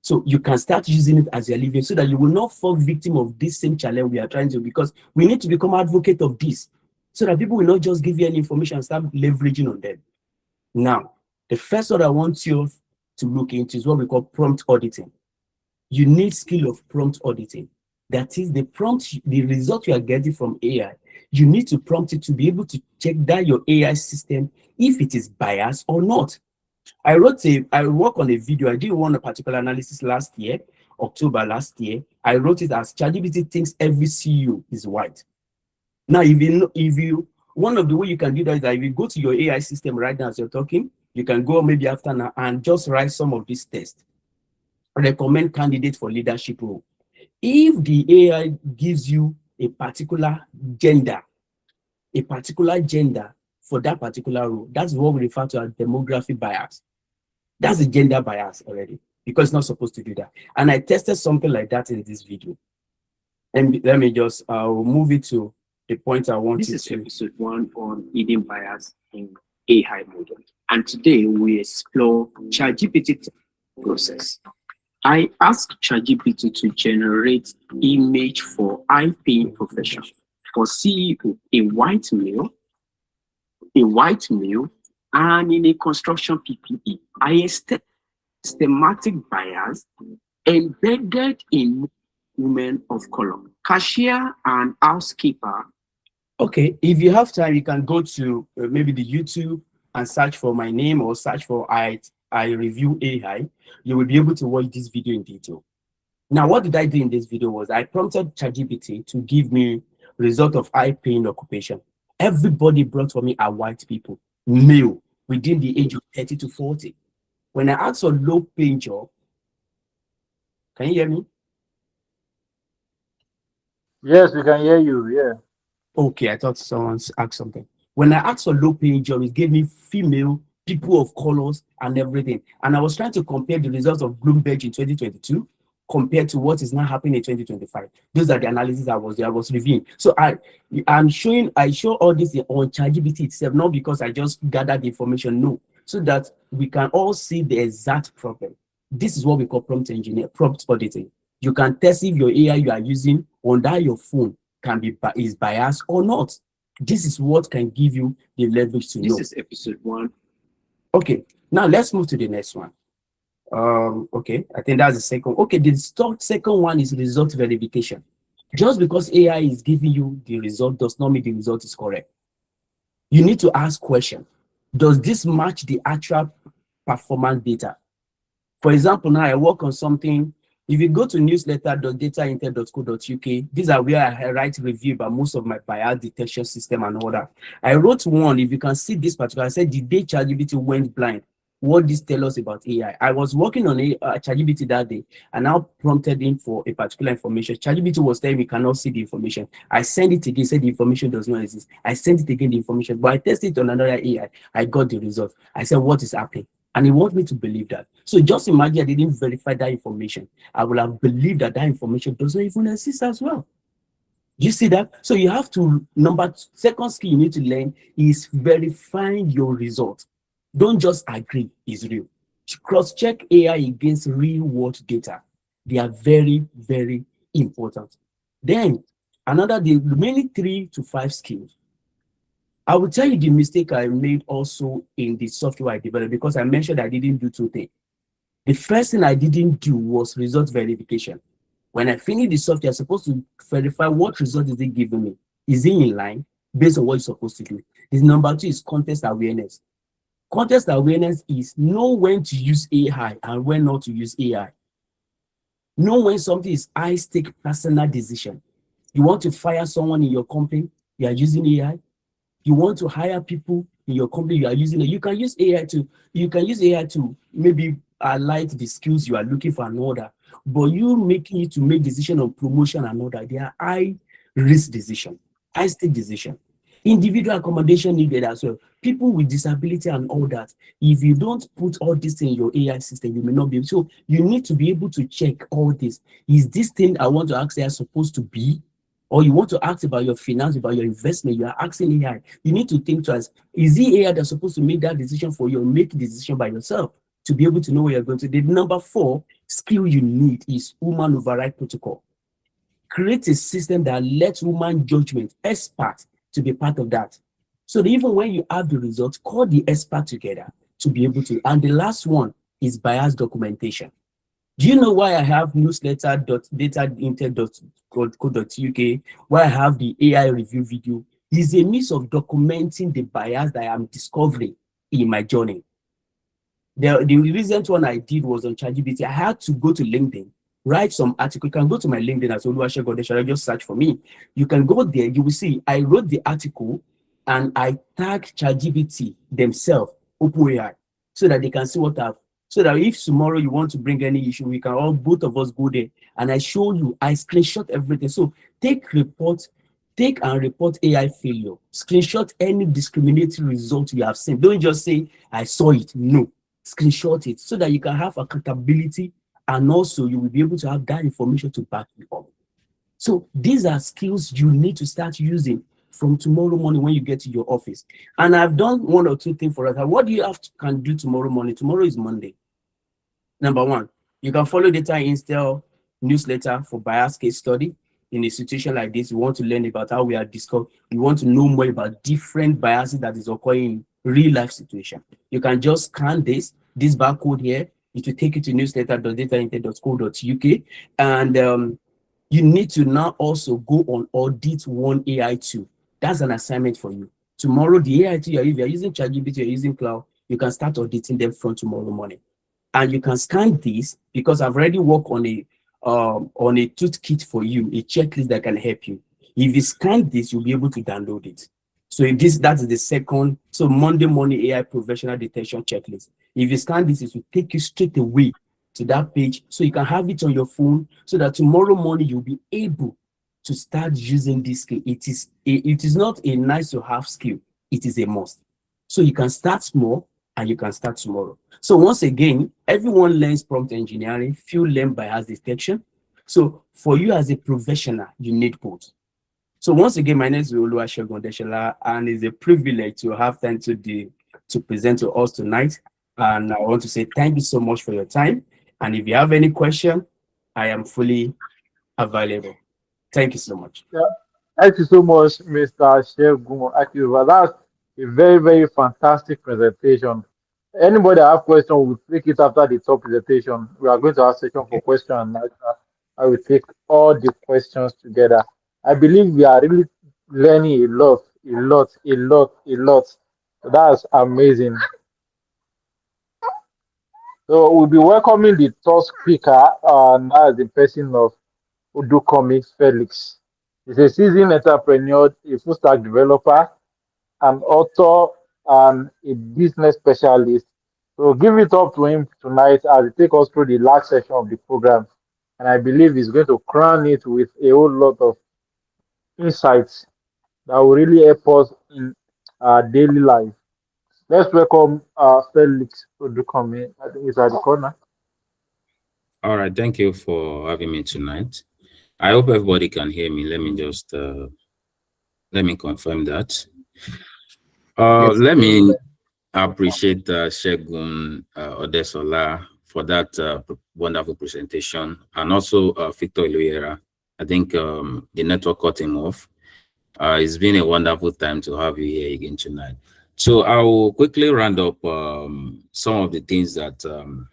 So you can start using it as you're leaving so that you will not fall victim of this same challenge we are trying to, because we need to become advocate of this so that people will not just give you any information and start leveraging on them. Now, the first one I want you to look into is what we call prompt auditing. You need skill of prompt auditing. That is the prompt, the result you are getting from AI. You need to prompt it to be able to check that your AI system, if it is biased or not. I work on a video. I did one particular analysis last year, October last year. I wrote it as ChatGPT thinks every CEO is white. Now, if you one of the way you can do that is that if you go to your AI system right now as you're talking, you can go maybe after now and just write some of these tests. Recommend candidate for leadership role. If the AI gives you a particular gender for that particular role, that's what we refer to as demographic bias. That's a gender bias already, because it's not supposed to do that. And I tested something like that in this video. And let me just move it to the point I wanted to. This is episode 1 on hidden bias in AI model. And today we explore ChatGPT process. I asked ChatGPT to generate image for high-paying profession. For CEO, a white male, and in a construction PPE. I expect systematic bias embedded in women of color, cashier and housekeeper. Okay, if you have time, you can go to maybe the YouTube and search for my name or search for I review AI. You will be able to watch this video in detail. Now, what did I do in this video was I prompted ChatGPT to give me result of high-paying occupation. Everybody brought for me are white people, male, within the age of 30 to 40. When I asked for low-paying job, can you hear me? Yes, we can hear you. Yeah. Okay, I thought someone asked something. When I asked for low-paying job, it gave me female, people of colors, and everything. And I was trying to compare the results of Bloomberg in 2022 compared to what is now happening in 2025. Those are the analysis I was reviewing. So I show all this on ChatGPT itself, not because I just gathered the information, no, so that we can all see the exact problem. This is what we call prompt auditing. You can test if your AI you are using on that your phone can be is biased or not. This is what can give you the leverage to know. This is episode 1. Okay, now let's move to the next one. Okay, I think that's the second. Okay, the second one is result verification. Just because AI is giving you the result does not mean the result is correct. You need to ask questions. Does this match the actual performance data? For example, now I work on something. If you go to newsletter.dataintel.co.uk, these are where I write review about most of my bias detection system and all that. I wrote one, if you can see this particular, I said the day ChatGPT went blind. What this tell us about AI? I was working on a ChatGPT that day, and I prompted him for a particular information. ChatGPT was telling me cannot see the information. I sent it again, said the information does not exist. I sent it again, the information, but I tested it on another AI. I got the result. I said, what is happening? And he wants me to believe that. So just imagine I didn't verify that information. I would have believed that that information doesn't even exist as well. You see that? So you have to, second skill you need to learn is verifying your result. Don't just agree is real. Cross-check AI against real-world data. They are very, very important. Then, the remaining 3 to 5 skills. I will tell you the mistake I made also in the software I developed, because I mentioned I didn't do 2 things. The first thing I didn't do was result verification. When I finish the software, I'm supposed to verify what result is it giving me. Is it in line based on what you're supposed to do? This number 2 is context awareness. Context awareness is know when to use AI and when not to use AI. Know when something is high-stake personal decision. You want to fire someone in your company, you are using AI. You want to hire people in your company, you are using it. You can use AI to maybe highlight the skills you are looking for and order. But you making it to make decision on promotion and order, they are high-risk decision, high-stake decision. Individual accommodation needed as well. People with disability and all that. If you don't put all this in your AI system, you may not be able. So you need to be able to check all this. Is this thing I want to ask AI supposed to be? Or you want to ask about your finance, about your investment, you are asking AI. You need to think twice. Is the AI that's supposed to make that decision for you or make the decision by yourself to be able to know where you're going to? The number 4 skill you need is human override protocol. Create a system that lets human judgment, experts, to be part of that. So that even when you have the results, call the expert together to be able to. And the last one is bias documentation. Do you know why I have newsletter.dataintel.co.uk, why I have the AI review video? It's a means of documenting the bias that I am discovering in my journey. The recent one I did was on ChatGPT. I had to go to LinkedIn, write some article. You can go to my LinkedIn as Oluwasegun Odeshola, just search for me. You can go there, you will see I wrote the article and I tagged ChatGPT themselves, OpenAI, so that they can see what I've. So that if tomorrow you want to bring any issue, we can all, both of us go there and I show you, I screenshot everything. So take and report AI failure. Screenshot any discriminatory result you have seen. Don't just say, I saw it. No, screenshot it so that you can have accountability and also you will be able to have that information to back you up. So these are skills you need to start using from tomorrow morning when you get to your office. And I've done 1 or 2 things for us. What do you can do tomorrow morning? Tomorrow is Monday. Number 1, you can follow Data Intel newsletter for bias case study. In a situation like this, you want to learn about how we are discovered. You want to know more about different biases that is occurring in real life situation. You can just scan this barcode here. It will take you to newsletter.dataintel.co.uk. And you need to now also go on audit one AI tool. That's an assignment for you. Tomorrow, the AI tool, if you're using ChatGPT, you're using Cloud, you can start auditing them from tomorrow morning. And you can scan this because I've already worked on a toolkit for you, a checklist that can help you. If you scan this, you'll be able to download it. So if that is the second, so Monday morning AI professional detection checklist. If you scan this, it will take you straight away to that page so you can have it on your phone so that tomorrow morning you'll be able to start using this skill. It is not a nice to have skill, it is a must. So you can start small and you can start tomorrow. So once again, everyone learns prompt engineering, few learn bias detection. So for you as a professional, you need both. So once again, my name is Oluwasegun Odeshola, and it's a privilege to have time to present to us tonight. And I want to say thank you so much for your time. And if you have any question, I am fully available. Thank you so much. Yeah. Thank you so much, Mr. Shegun Akiva. That's a very, very fantastic presentation. Anybody that have questions, will take it after the top presentation. We are going to have session for question and answer. I will take all the questions together. I believe we are really learning a lot, a lot, a lot, a lot. That's amazing. So we'll be welcoming the third speaker, and that's the person of Udu Comics Felix. He's a seasoned entrepreneur, a full stack developer, an author, and a business specialist. So give it up to him tonight as he take us through the last section of the program. And I believe he's going to crown it with a whole lot of insights that will really help us in our daily life. Let's welcome Felix Odukomi. I think he's at the corner. All right, thank you for having me tonight. I hope everybody can hear me. Let me just let me confirm that. Yes. Let me appreciate Shegun Odesola for that wonderful presentation, and also Victor Iluera. I think the network cut him off. It's been a wonderful time to have you here again tonight. So I will quickly round up some of the things that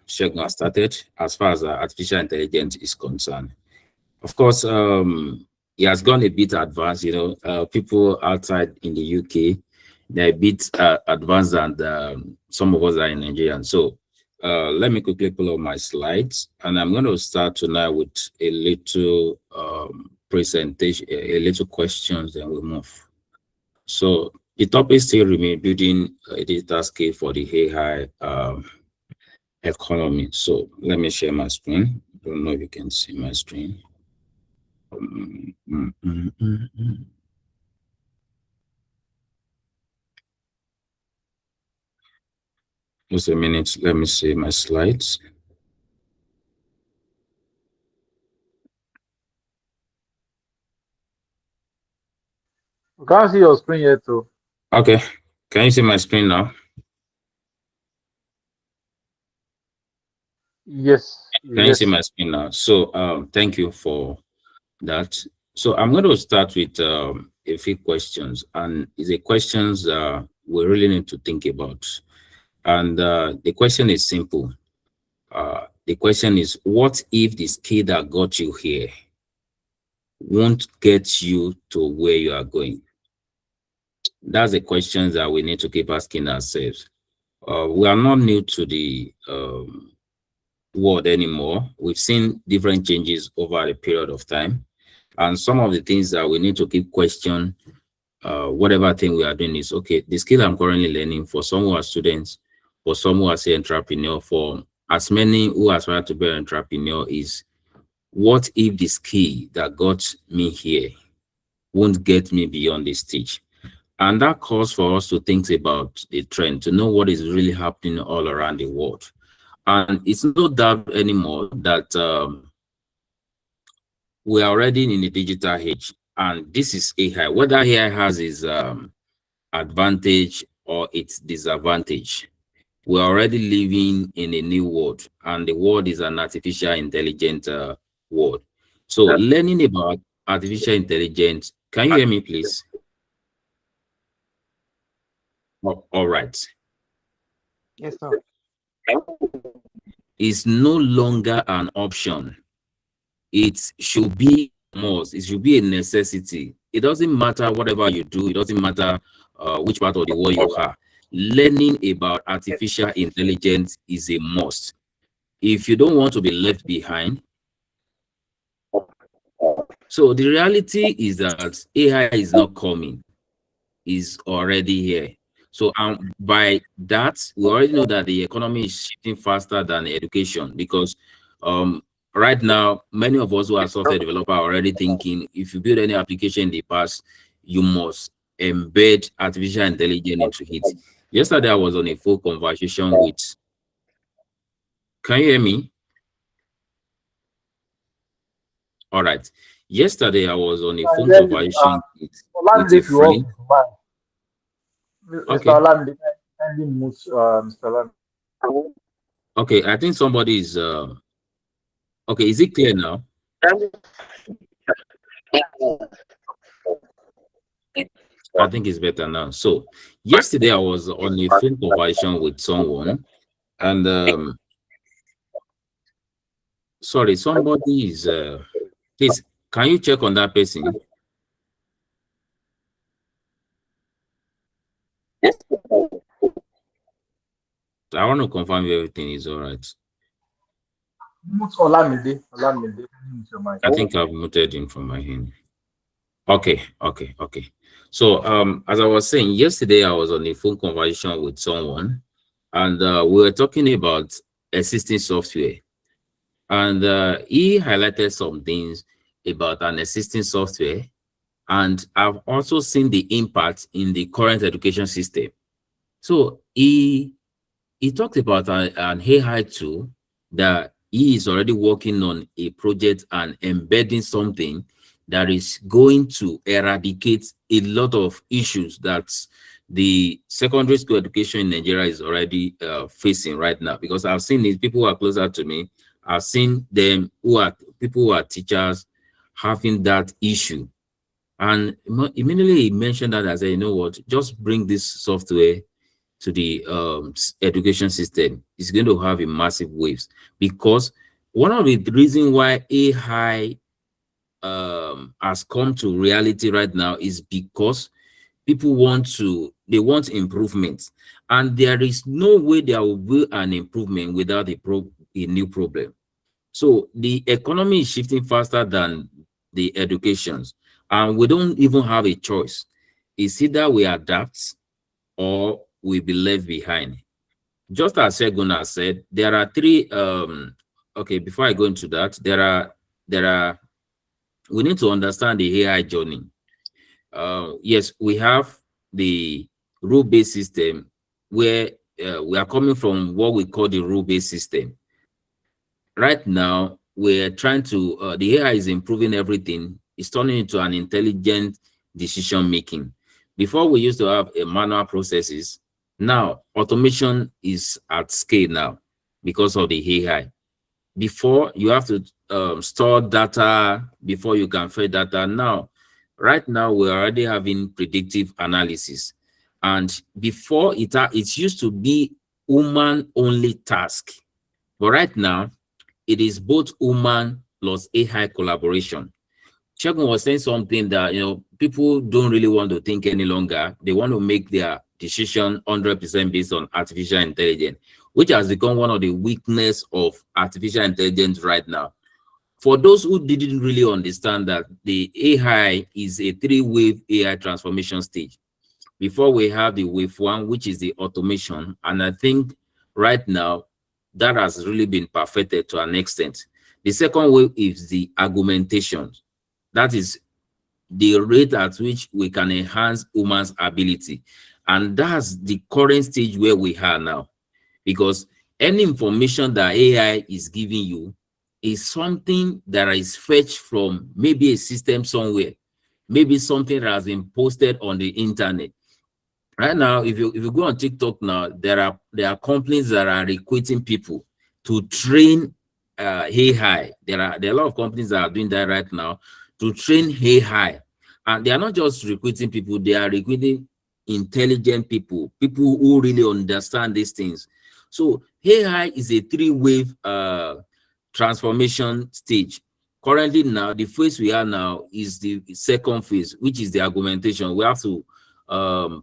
Shegun has started as far as artificial intelligence is concerned. Of course, he has gone a bit advanced. You know, people outside in the UK, they're a bit advanced than some of us are in Nigeria. So let me quickly pull up my slides, and I'm going to start tonight with a little presentation, a little questions, then we'll move. So the topic still remains building a digital scale for the AI economy. So let me share my screen. I don't know if you can see my screen. Just a minute. Let me see my slides. We can't see your screen yet, too. Okay. Can you see my screen now? Yes. Can you see my screen now? So thank you for that. So I'm going to start with a few questions, and it's a questions we really need to think about. And the question is simple. The question is, what if the skill that got you here won't get you to where you are going? That's the questions that we need to keep asking ourselves. We are not new to the world anymore. We've seen different changes over a period of time. And some of the things that we need to keep question, whatever thing we are doing is, okay, the skill I'm currently learning, for some who are students, for some who are say entrepreneur, for as many who aspire to be an entrepreneur, is what if the skill that got me here won't get me beyond this stage? And that calls for us to think about the trend, to know what is really happening all around the world. And it's no doubt anymore that we are already in the digital age, and this is AI. Whether AI has its advantage or its disadvantage, we're already living in a new world, and the world is an artificial intelligence world. So learning about artificial intelligence, can you hear me, please? Oh, all right. Yes, sir. Is no longer an option. It should be a must. It should be a necessity. It doesn't matter whatever you do. It doesn't matter which part of the world you are. Learning about artificial intelligence is a must. If you don't want to be left behind. So the reality is that AI is not coming. It's already here. So by that, we already know that the economy is shifting faster than education, because right now, many of us who are software developers are already thinking, if you build any application in the past, you must embed artificial intelligence into it. Yesterday, I was on a full conversation with, can you hear me? All right. Yesterday, I was on a phone conversation with a friend. Okay. Mr. Olamide, okay, I think somebody is okay. Is it clear now? I think it's better now. So yesterday I was on a phone conversation with someone, and sorry, somebody is please, can you check on that person? I want to confirm if everything is all right. Olamide, Olamide, mute your mic. I think I've muted him from my end. Okay. So as I was saying, yesterday I was on a phone conversation with someone, and we were talking about existing software, and he highlighted some things about an existing software, and I've also seen the impact in the current education system. So he talked about an AI tool that he is already working on a project and embedding something that is going to eradicate a lot of issues that the secondary school education in Nigeria is already facing right now. Because I've seen these people who are closer to me, I've seen them people who are teachers having that issue. And immediately he mentioned that, I said, you know what, just bring this software to the education system. Is going to have a massive waves, because one of the reasons why AI has come to reality right now is because people want improvement, and there is no way there will be an improvement without a new problem. So the economy is shifting faster than the educations, and we don't even have a choice. It's either we adapt or we be left behind. Just as Segun has said, there are three. Okay, before I go into that, we need to understand the AI journey. Yes, we have the rule-based system, where we are coming from what we call the rule-based system. Right now, we're trying to, the AI is improving everything. It's turning into an intelligent decision making. Before, we used to have a manual processes. Now, automation is at scale now because of the AI. Before, you have to store data before you can feed data. Now, right now, we're already having predictive analysis. And before, it used to be human-only task. But right now, it is both human plus AI collaboration. Segun was saying something that, people don't really want to think any longer. They want to make their decision 100% based on artificial intelligence, which has become one of the weaknesses of artificial intelligence right now. For those who didn't really understand that the AI is a three-wave AI transformation stage. Before, we have the wave one, which is the automation. And I think right now, that has really been perfected to an extent. The second wave is the augmentation. That is the rate at which we can enhance humans' ability. And that's the current stage where we are now. Because any information that AI is giving you is something that is fetched from maybe a system somewhere, maybe something that has been posted on the internet. Right now, if you go on TikTok now, there are companies that are recruiting people to train AI. There are a lot of companies that are doing that right now to train AI, and they are not just recruiting people; they are recruiting intelligent people who really understand these things. So AI is a three-wave transformation stage. Currently, now the phase we are now is the second phase, which is the augmentation. We have to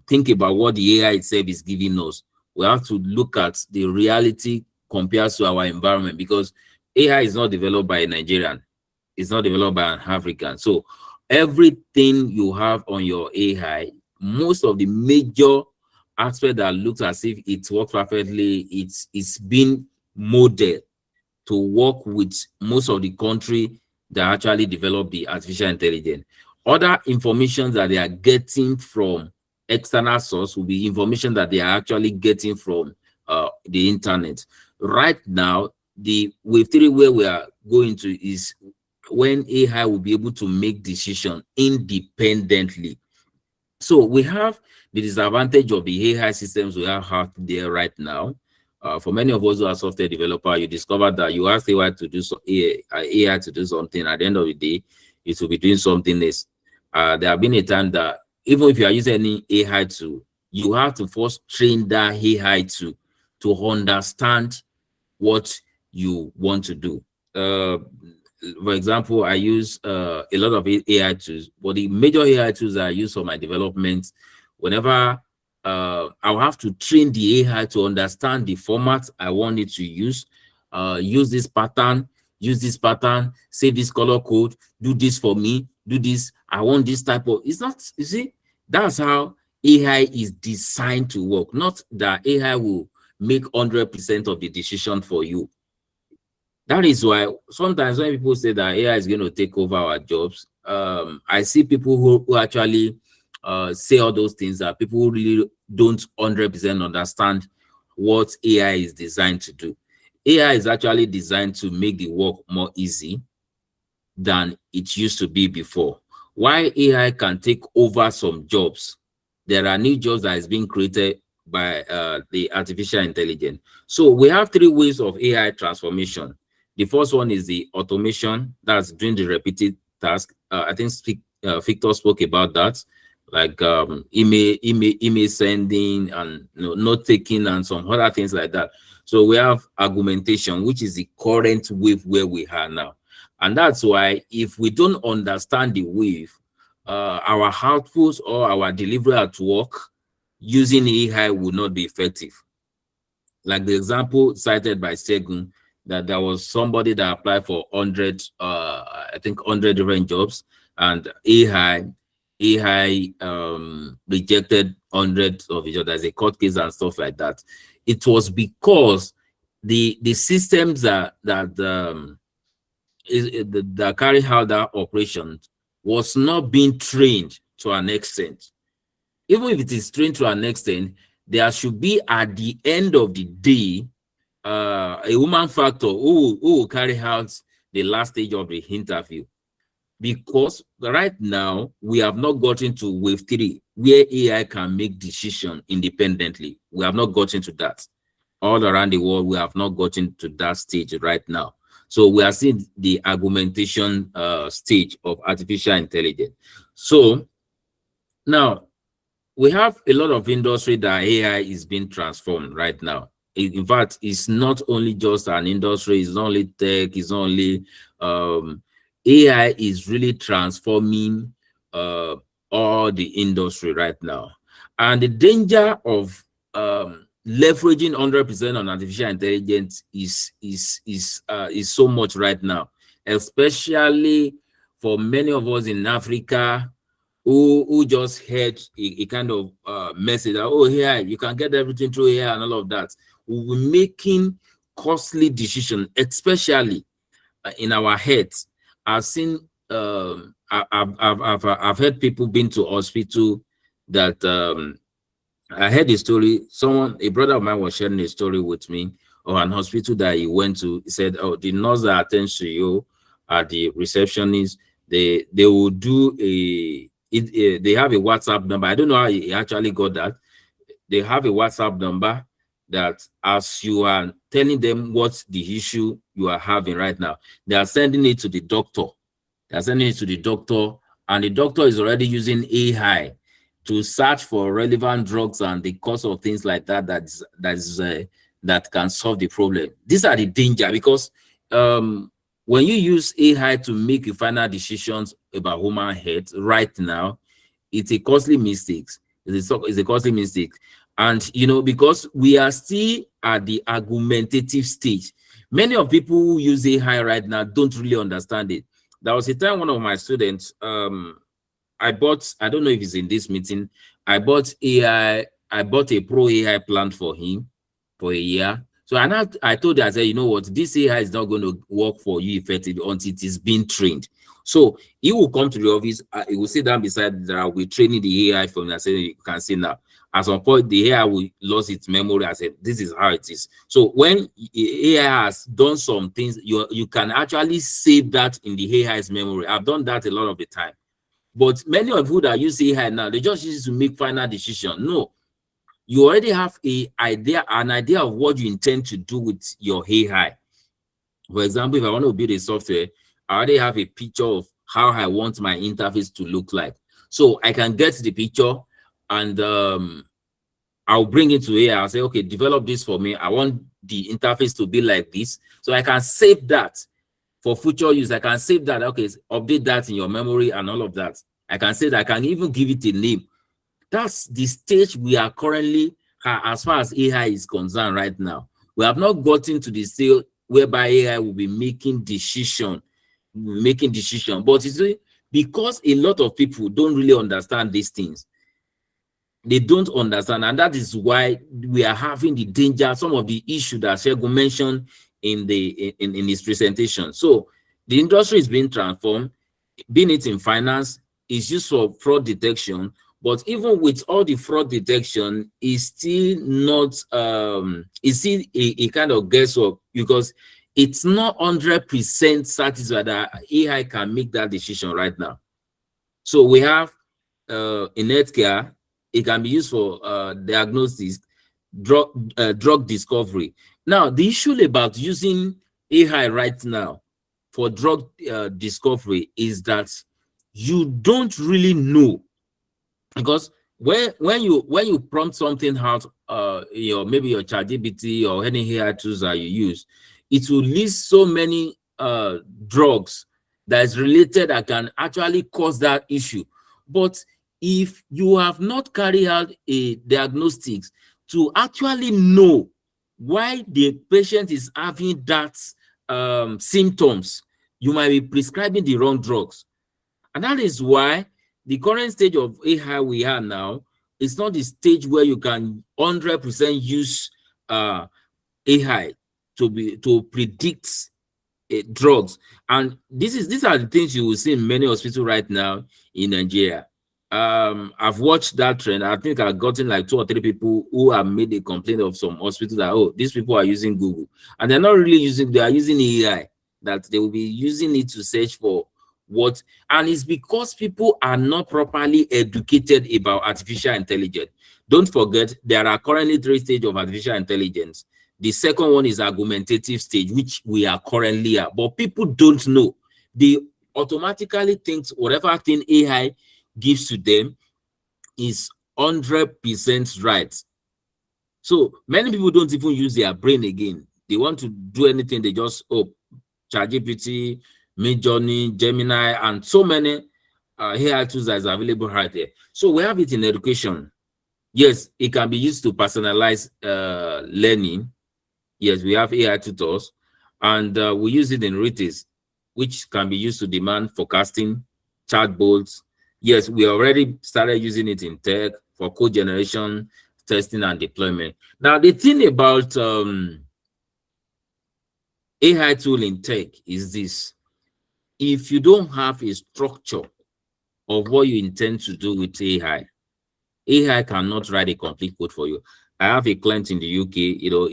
think about what the AI itself is giving us. We have to look at the reality compared to our environment, because AI is not developed by a Nigerian, it's not developed by an African. So everything you have on your AI, most of the major aspect that looks as if it works perfectly, it's been modeled to work with most of the country that actually develop the artificial intelligence. Other information that they are getting from external source will be information that they are actually getting from the internet. Right now, the wave 3 where we are going to is when AI will be able to make decisions independently. So we have the disadvantage of the AI systems we have out there right now. For many of us who are software developer, you discover that you ask AI to do AI to do something. At the end of the day, it will be doing something else. There have been a time that even if you are using any AI tool, you have to first train that AI to understand what you want to do. For example, I use a lot of AI tools, but the major AI tools I use for my development, whenever I'll have to train the AI to understand the format I want it to use this pattern, save this color code, do this for me, do this. I want this type of, it's not, you see, that's how AI is designed to work, not that AI will make 100% of the decision for you. That is why sometimes when people say that AI is going to take over our jobs, I see people who actually say all those things, that people who really don't 100% understand what AI is designed to do. AI is actually designed to make the work more easy than it used to be before. Why AI can take over some jobs, there are new jobs that is being created by the artificial intelligence. So we have 3 ways of AI transformation. The first one is the automation, that's doing the repeated task. I think Victor spoke about that, like email sending and note taking and some other things like that. So we have augmentation, which is the current wave where we are now. And that's why if we don't understand the wave, our outputs or our delivery at work using AI will not be effective. Like the example cited by Segun, that there was somebody that applied for 100, I think 100 different jobs, and AI rejected hundreds of each other. There's a court case and stuff like that. It was because the systems that carry out that operation was not being trained to an extent. Even if it is trained to an extent, there should be at the end of the day a human factor who will carry out the last stage of the interview. Because right now we have not gotten to wave 3 where AI can make decisions independently. We have not gotten to that. All around the world, we have not gotten to that stage right now. So we are seeing the augmentation stage of artificial intelligence. So now we have a lot of industry that AI is being transformed right now. In fact, it's not only just an industry, it's not only tech, it's not only AI is really transforming all the industry right now. And the danger of leveraging 100% on artificial intelligence is so much right now, especially for many of us in Africa who just heard a kind of message that, oh, AI, you can get everything through AI and all of that. We're making costly decisions, especially in our heads. I've seen, I've heard people been to hospital that I heard a story. A brother of mine was sharing a story with me of an hospital that he went to. He said, oh, the nurse that attends to you are the receptionist. They will do they have a WhatsApp number. I don't know how he actually got that. They have a WhatsApp number that as you are telling them what's the issue you are having right now, they are sending it to the doctor. They are sending it to the doctor, and the doctor is already using AI to search for relevant drugs and the cause of things like that that can solve the problem. These are the danger, because when you use AI to make your final decisions about human health right now, it's a costly mistake. It's a costly mistake. And, because we are still at the argumentative stage, many of people who use AI right now don't really understand it. There was a time one of my students, I don't know if it's in this meeting, I bought a pro AI plan for him for a year. So I told her, I said, you know what, this AI is not going to work for you effectively until it is being trained. So he will come to the office, he will sit down beside that, we're training the AI from, I said, you can see now. At some point, the AI will lose its memory. I said, this is how it is. So when AI has done some things, you can actually save that in the AI's memory. I've done that a lot of the time. But many of you that use AI now, they just use it to make final decision. No, you already have an idea of what you intend to do with your AI. For example, if I want to build a software, I already have a picture of how I want my interface to look like. So I can get the picture and I'll bring it to AI. I'll say, okay, develop this for me. I want the interface to be like this. So I can save that for future use. I can save that. Okay, update that in your memory and all of that. I can say that. I can even give it a name. That's the stage we are currently as far as AI is concerned right now. We have not gotten to the stage whereby AI will be making decision. But you see, because a lot of people don't really understand these things, they don't understand, and that is why we are having the danger, some of the issues that Segun mentioned in his presentation. So the industry is being transformed, being it in finance, is used for fraud detection, but even with all the fraud detection, is still not is still a kind of guesswork, because it's not 100% satisfied that AI can make that decision right now. So we have in healthcare, it can be used for diagnosis, drug discovery. Now, the issue about using AI right now for drug discovery is that you don't really know, because when you prompt something out, maybe your ChatGPT or any AI tools that you use, it will list so many drugs that is related that can actually cause that issue. But if you have not carried out a diagnostics to actually know why the patient is having that symptoms, you might be prescribing the wrong drugs. And that is why the current stage of AI we are now is not the stage where you can 100% use AI to predict drugs. And these are the things you will see in many hospitals right now in Nigeria. I've watched that trend. I think I've gotten like 2 or 3 people who have made a complaint of some hospitals that, oh, these people are using Google, and they're not really using, they are using AI, that they will be using it to search for what, and it's because people are not properly educated about artificial intelligence. Don't forget, there are currently 3 stages of artificial intelligence. The second one is argumentative stage, which we are currently at, but people don't know. They automatically think whatever thing AI gives to them is 100% right. So many people don't even use their brain again. They want to do anything, they just ChatGPT, Midjourney, Gemini, and so many AI tools that is available right there. So we have it in education. Yes, it can be used to personalize learning. Yes, we have AI tutors, and we use it in retails, which can be used to demand forecasting, chatbots. Yes, we already started using it in tech for code generation, testing, and deployment. Now, the thing about AI tool in tech is this: if you don't have a structure of what you intend to do with AI, AI cannot write a complete code for you. I have a client in the UK,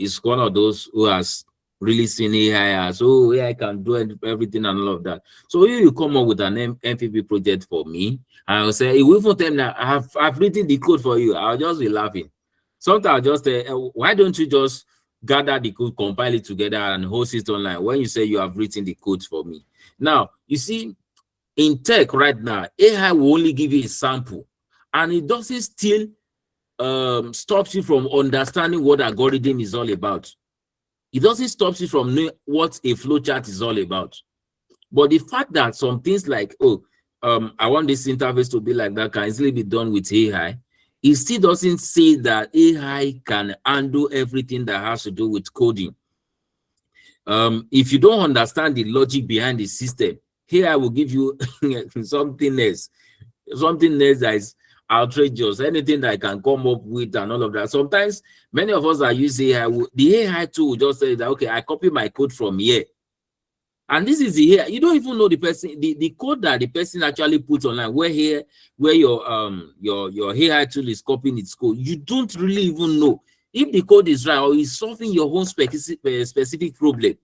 it's one of those who has really seen AI as, oh, AI can do everything and all of that. So if you come up with an MVP project for me, I'll say, if we tell them that I've written the code for you, I'll just be laughing. Sometimes I'll just say, why don't you just gather the code, compile it together, and host it online when you say you have written the code for me? Now, you see, in tech right now, AI will only give you a sample, and it doesn't still stops you from understanding what algorithm is all about. It doesn't stop you from knowing what a flowchart is all about. But the fact that some things like, I want this interface to be like that can easily be done with AI, it still doesn't say that AI can handle everything that has to do with coding. If you don't understand the logic behind the system, AI will give you something else that is outrageous, anything that I can come up with and all of that. Sometimes many of us that use AI, the AI tool will just say that, okay, I copy my code from here. And this is the AI. You don't even know the person, the code that the person actually puts online, where your AI tool is copying its code. You don't really even know if the code is right or is solving your own specific problem.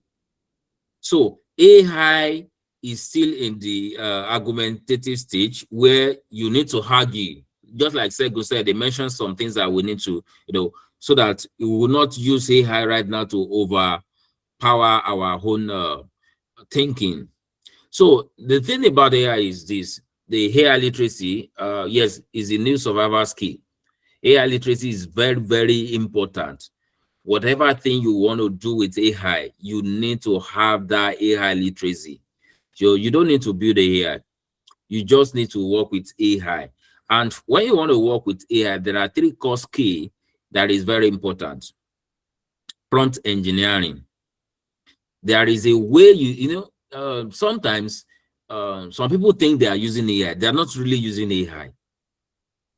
So AI is still in the argumentative stage where you need to argue. Just like Segun said, they mentioned some things that we need to, so that we will not use AI right now to overpower our own thinking. So the thing about AI is this: the AI literacy, yes, is a new survival skill. AI literacy is very, very important. Whatever thing you want to do with AI, you need to have that AI literacy. So you don't need to build a AI. You just need to work with AI. And when you want to work with AI, there are 3 core skills that is very important. Prompt engineering. There is a way sometimes some people think they are using AI. They are not really using AI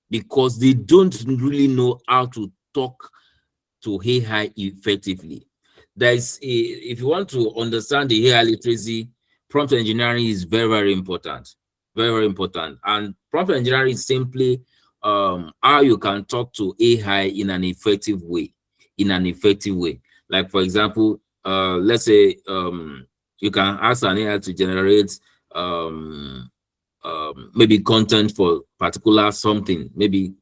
because they don't really know how to talk to AI effectively. If you want to understand the AI literacy, prompt engineering is very, very important. Very, very important. And prompt engineering is simply how you can talk to AI in an effective way. Like, for example, let's say you can ask an AI to generate maybe content for particular something, maybe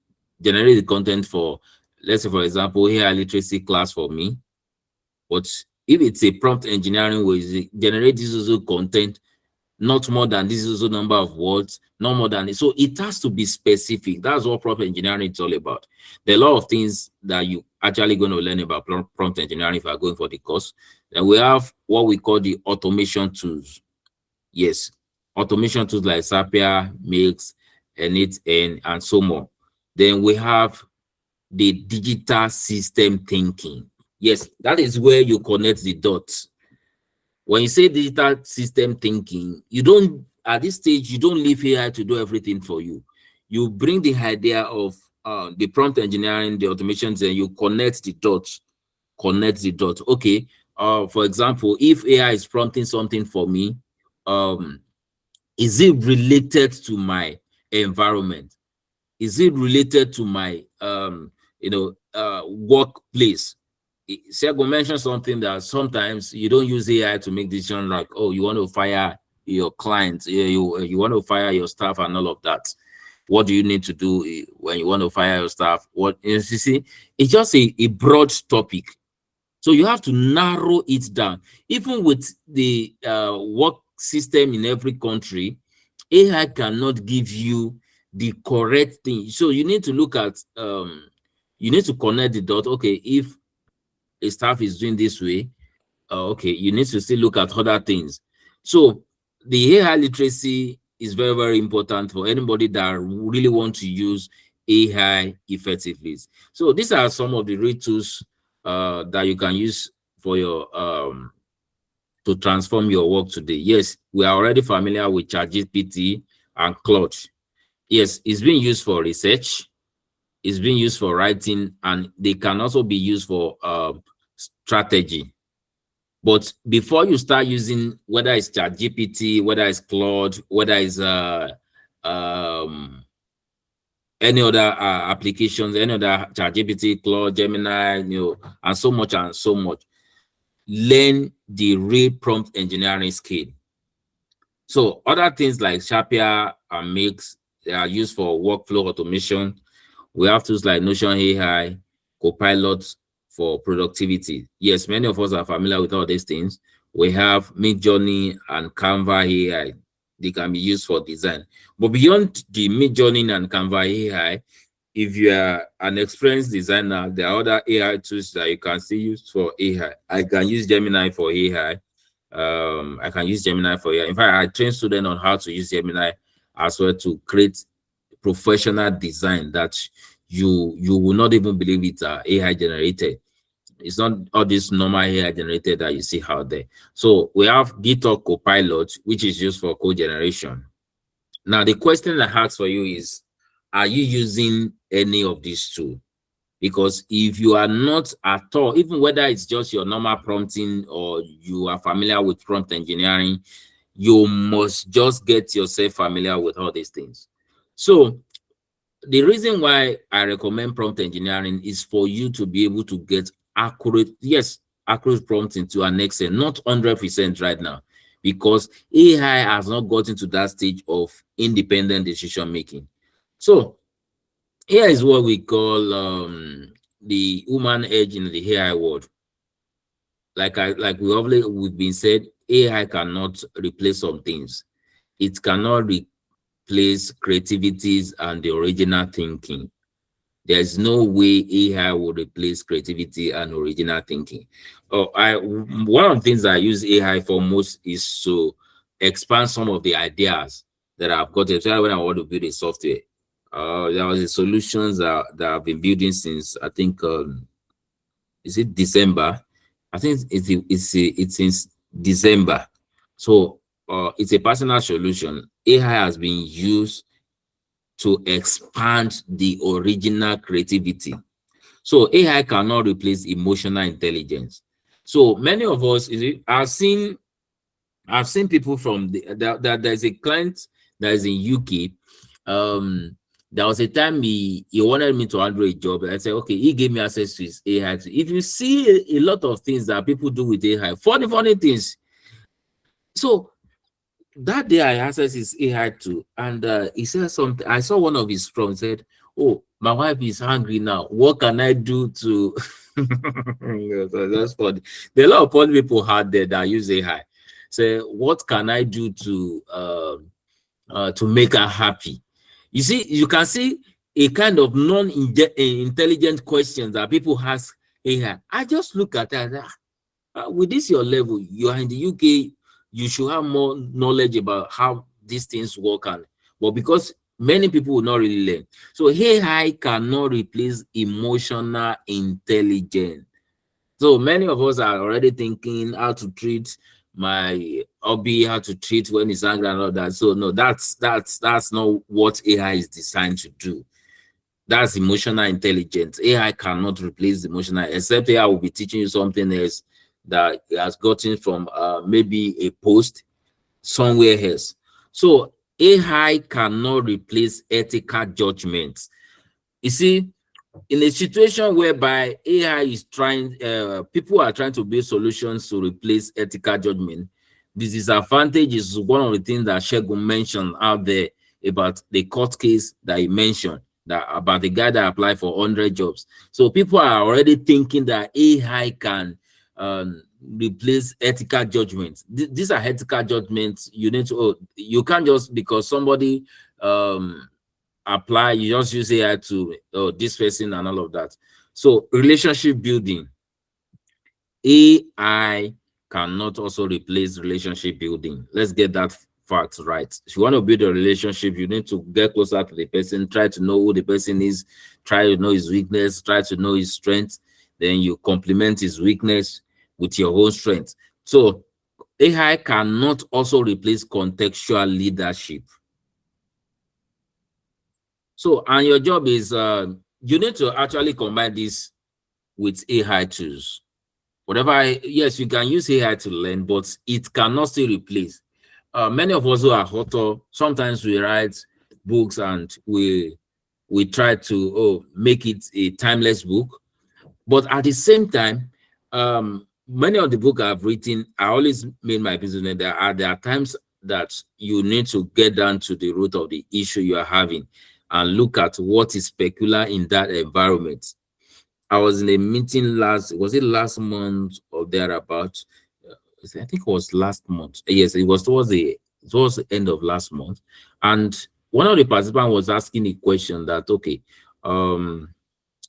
generate the content for, let's say, for example, AI literacy class for me. But if it's a prompt engineering way, generate this also content, not more than this also number of words, no more than it. So it has to be specific. That's what prompt engineering is all about. There are a lot of things that you actually going to learn about prompt engineering if you are going for the course. Then we have what we call the automation tools. Yes, automation tools like Zapier, Mix, N8N, and so more. Then we have the digital system thinking. Yes, that is where you connect the dots. When you say digital system thinking, you don't, at this stage, you don't leave AI to do everything for you. You bring the idea of the prompt engineering, the automations, and you connect the dots. Okay. For example, if AI is prompting something for me, is it related to my environment? Is it related to my workplace? Sego mentioned something that sometimes you don't use AI to make decisions like, oh, you want to fire your clients, you want to fire your staff and all of that. What do you need to do when you want to fire your staff? What you see, it's just a broad topic. So you have to narrow it down. Even with the work system in every country, AI cannot give you the correct thing. So you need to look at, you need to connect the dot. Okay, if a staff is doing this way, okay, you need to still look at other things. So the AI literacy is very, very important for anybody that really want to use AI effectively. So these are some of the real tools that you can use for your to transform your work today. Yes, we are already familiar with ChatGPT and Claude. Yes, it's being used for research, it's being used for writing, and they can also be used for strategy. But before you start using, whether it's ChatGPT, whether it's Claude, whether it's any other applications, any other ChatGPT, Claude, Gemini, and so much, learn the real prompt engineering skill. So other things like Zapier and Mix, they are used for workflow automation. We have tools like Notion AI, Copilot for productivity. Yes, many of us are familiar with all these things. We have Midjourney and Canva AI. They can be used for design. But beyond the Midjourney and Canva AI, if you are an experienced designer, there are other AI tools that you can still use for AI. I can use Gemini for AI. I can use Gemini for AI. In fact, I train students on how to use Gemini as well to create professional design that you will not even believe it's AI generated. It's not all this normal AI generated that you see out there. So we have GitHub Copilot, which is used for code generation. Now, the question I ask for you is, are you using any of these tools? Because if you are not at all, even whether it's just your normal prompting or you are familiar with prompt engineering, you must just get yourself familiar with all these things. So the reason why I recommend prompt engineering is for you to be able to get accurate prompting to an extent, not 100% right now, because AI has not gotten to that stage of independent decision making. So here is what we call the human edge in the AI world. Like we've been said, AI cannot replace some things. It cannot replace creativities and the original thinking. There's no way AI will replace creativity and original thinking. One of the things I use AI for most is to expand some of the ideas that I've got, especially when I want to build a software. There was a solutions that I've been building since, I think, is it December? I think it's since December. So it's a personal solution. AI has been used to expand the original creativity. So AI cannot replace emotional intelligence. So many of us, I've seen people from there's a client that is in UK. There was a time he wanted me to handle a job. I said, okay, he gave me access to his AI. If you see a lot of things that people do with AI, funny things. So that day I accessed his AI too, and he said something. I saw one of his prompts said, "Oh, my wife is hungry now. What can I do to?" So that's funny. There are a lot of funny people out there that use AI. Say, what can I do to make her happy? You see, you can see a kind of non-intelligent questions that people ask AI. I just look at that. With this your level, you are in the UK. You should have more knowledge about how these things work, but because many people will not really learn. So AI cannot replace emotional intelligence. So many of us are already thinking how to treat my hobby, how to treat when it's angry and all that. So no, that's not what AI is designed to do. That's emotional intelligence. AI cannot replace emotional, except AI will be teaching you something else that it has gotten from maybe a post somewhere else. So AI cannot replace ethical judgments. You see, in a situation whereby AI is people are trying to build solutions to replace ethical judgment, the disadvantage is one of the things that Segun mentioned out there about the court case that he mentioned, that about the guy that applied for 100 jobs. So people are already thinking that AI can replace ethical judgments. These are ethical judgments. You need to, you can't just because somebody apply, you just use AI to this person and all of that. So relationship building, AI cannot also replace relationship building. Let's get that fact right. If you want to build a relationship, you need to get closer to the person, try to know who the person is, try to know his weakness, try to know his strength. Then you complement his weakness with your own strength. So AI cannot also replace contextual leadership. So, and your job is you need to actually combine this with AI tools. Yes, you can use AI to learn, but it cannot still replace. Many of us who are authors, sometimes we write books and we try to make it a timeless book. But at the same time, many of the books I've written, I always made my business. There are times that you need to get down to the root of the issue you are having and look at what is peculiar in that environment. I was in a meeting last month or thereabout? I think it was last month. Yes, it was towards the end of last month. And one of the participants was asking a question that, okay,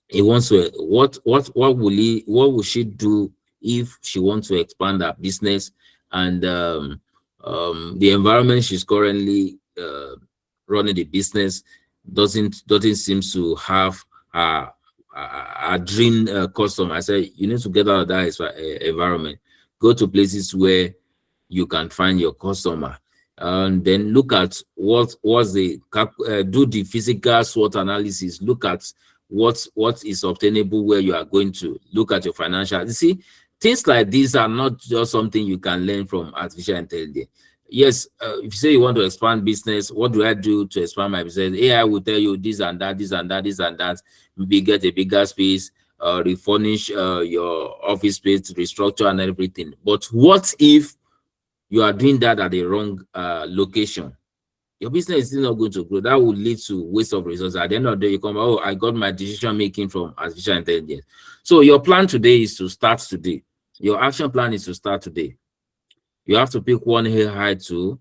he wants to, what will she do if she wants to expand her business, and the environment she's currently running the business doesn't seem to have a dream customer. I said, you need to get out of that environment. Go to places where you can find your customer, and then look at do the physical SWOT analysis. Look at what is obtainable where you are going to. Look at your financial. You see, things like these are not just something you can learn from artificial intelligence. Yes, if you say you want to expand business, what do I do to expand my business? AI will tell you this and that, this and that, this and that. Maybe get a bigger space, refurnish your office space, restructure and everything. But what if you are doing that at the wrong location? Your business is still not going to grow. That will lead to waste of resources. At the end of the day, you come, oh, I got my decision making from artificial intelligence. So your plan today is to start today. Your action plan is to start today. You have to pick one AI tool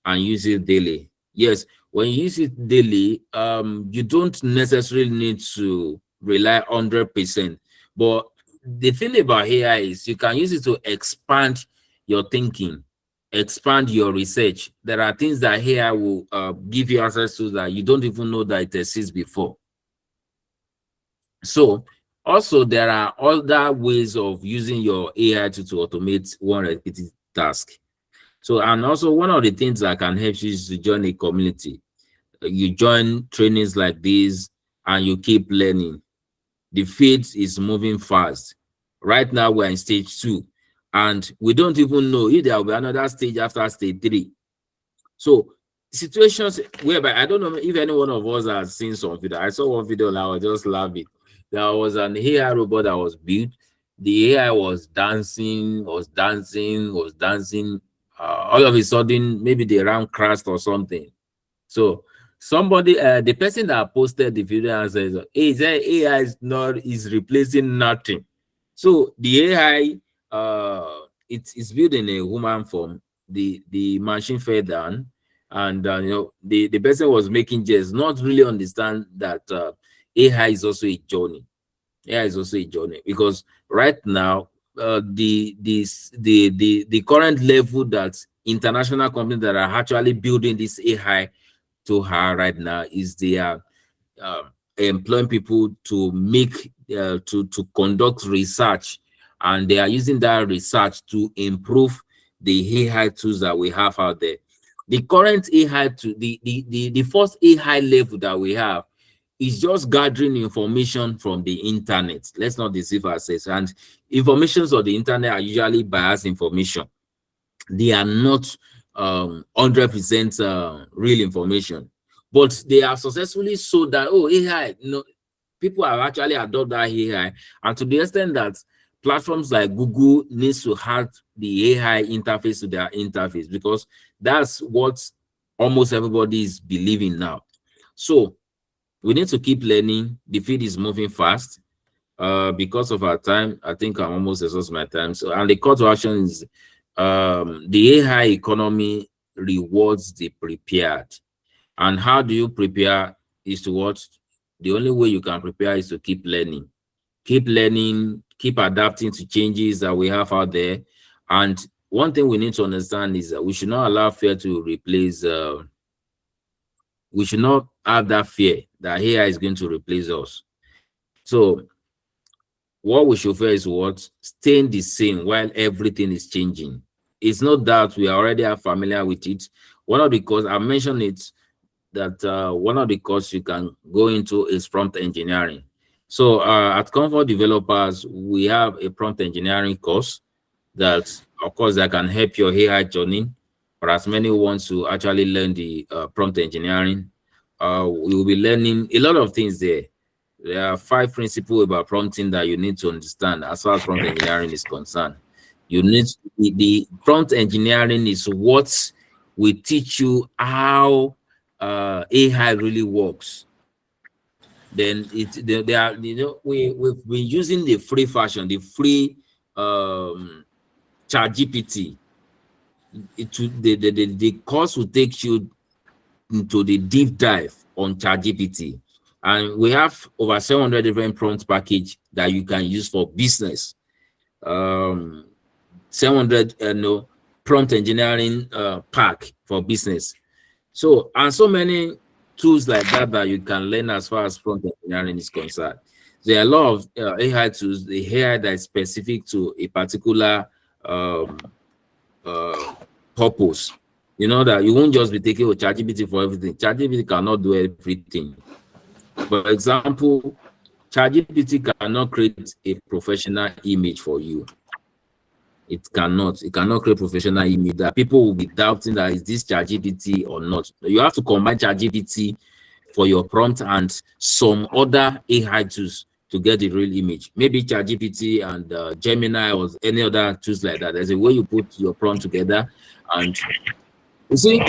and use it daily. Yes, when you use it daily, you don't necessarily need to rely 100%. But the thing about AI is you can use it to expand your thinking, expand your research. There are things that AI will give you access to that you don't even know that it exists before. So also there are other ways of using your AI to automate one repetitive task. So, and also one of the things that can help you is to join a community. You join trainings like this and you keep learning. The field is moving fast. Right now we're in stage 2 and we don't even know if there will be another stage after stage 3. So situations whereby, I don't know if any one of us has seen some video. I saw one video and I was just laughing. There was an AI robot that was built. The AI was dancing. All of a sudden, maybe the RAM crashed or something. So somebody, the person that posted the video and says, hey, AI is replacing nothing. So the AI, it's built in a human form. The machine fell down, and you know, the person was making jest, not really understand that AI is also a journey. AI is also a journey, because right now the current level that international companies that are actually building this AI to her right now is they are employing people to make to conduct research, and they are using that research to improve the AI tools that we have out there. The current AI to the first AI level that we have is just gathering information from the internet. Let's not deceive ourselves. And informations on the internet are usually biased information. They are not 100% real information, but they have successfully sold that, oh, AI, you know, people have actually adopted that AI, and to the extent that platforms like Google needs to have the AI interface to their interface, because that's what almost everybody is believing now. So we need to keep learning. The field is moving fast. Because of our time, I think I'm almost exhausted my time. So, and the call to action is the AI economy rewards the prepared. And how do you prepare is to what? The only way you can prepare is to keep learning. Keep learning, keep adapting to changes that we have out there. And one thing we need to understand is that we should not allow fear to replace, we should not have that fear that AI is going to replace us. So what we should fear is what? Staying the same while everything is changing. It's not that we already are familiar with it. One of the courses, I mentioned it, that one of the courses you can go into is prompt engineering. So at Comfort Developers, we have a prompt engineering course that, of course, that can help your AI journey. For as many who want to actually learn the prompt engineering, we will be learning a lot of things there. There are 5 principles about prompting that you need to understand as far as prompt engineering is concerned. You need the prompt engineering is what will teach you how AI really works. Then they are, you know, we've been using the free version, the free ChatGPT. The course will take you into the deep dive on ChatGPT, and we have over 700 different prompt package that you can use for business. 700 prompt engineering pack for business. So, and so many tools like that that you can learn as far as prompt engineering is concerned. There are a lot of AI tools, the AI that is specific to a particular purpose. You know that you won't just be taking ChatGPT for everything. ChatGPT cannot do everything. For example, ChatGPT cannot create a professional image for you. It cannot create professional image that people will be doubting that is this ChatGPT or not. You have to combine ChatGPT for your prompt and some other AI tools to get the real image. Maybe ChatGPT and Gemini or any other tools like that. There's a way you put your prompt together, and you see,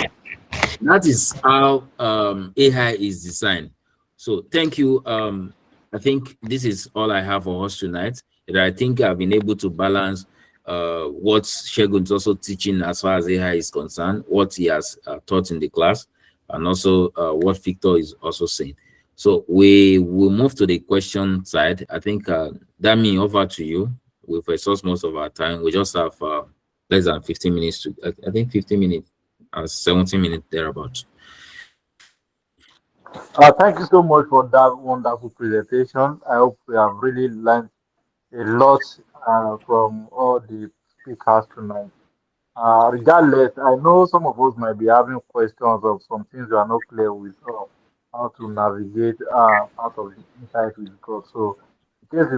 that is how AI is designed. So thank you. I think this is all I have for us tonight. And I think I've been able to balance what Segun is also teaching as far as AI is concerned, what he has taught in the class. and also what Victor is also saying. So we will move to the question side. I think Dami, over to you. We've exhausted most of our time. We just have less than 15 minutes to, I think 15 minutes, 17 minutes thereabouts. Thank you so much for that wonderful presentation. I hope we have really learned a lot from all the speakers tonight. Regardless, I know some of us might be having questions of some things we are not clear with, how to navigate out of the insight with God. So, in case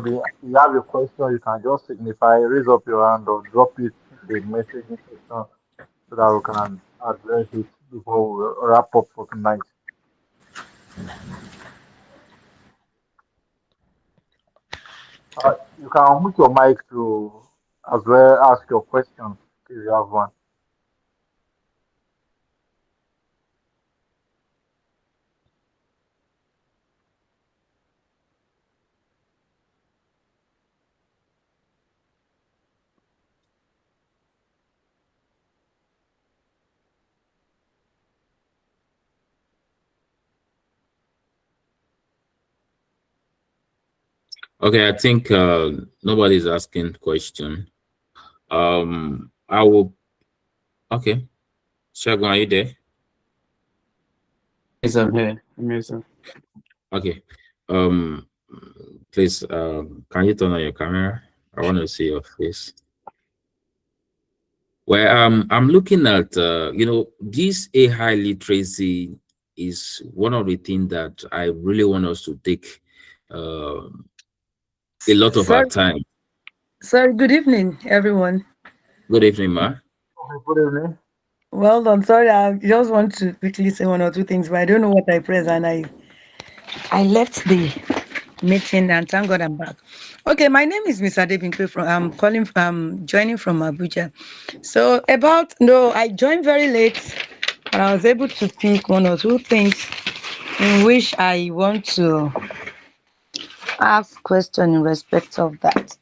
you have a question, you can just signify, raise up your hand, or drop it in the messaging section so that we can address it before we wrap up for tonight. You can unmute your mic to as well ask your question if you have one. Okay, I think nobody's asking question. I will. Okay, Shagun, are you there? Yes, I'm here. Okay. Please, can you turn on your camera? I want to see your face. Well, I'm looking at this AI literacy is one of the things that I really want us to take a lot of our time. Sorry, good evening, everyone. Good evening, Ma. Good evening. Well done. Sorry, I just want to quickly say one or two things, but I don't know what I pressed, and I left the meeting, and thank God I'm back. Okay, my name is Miss Adebinkwe from joining from Abuja. So I joined very late, but I was able to pick one or two things in which I want to ask question in respect of that.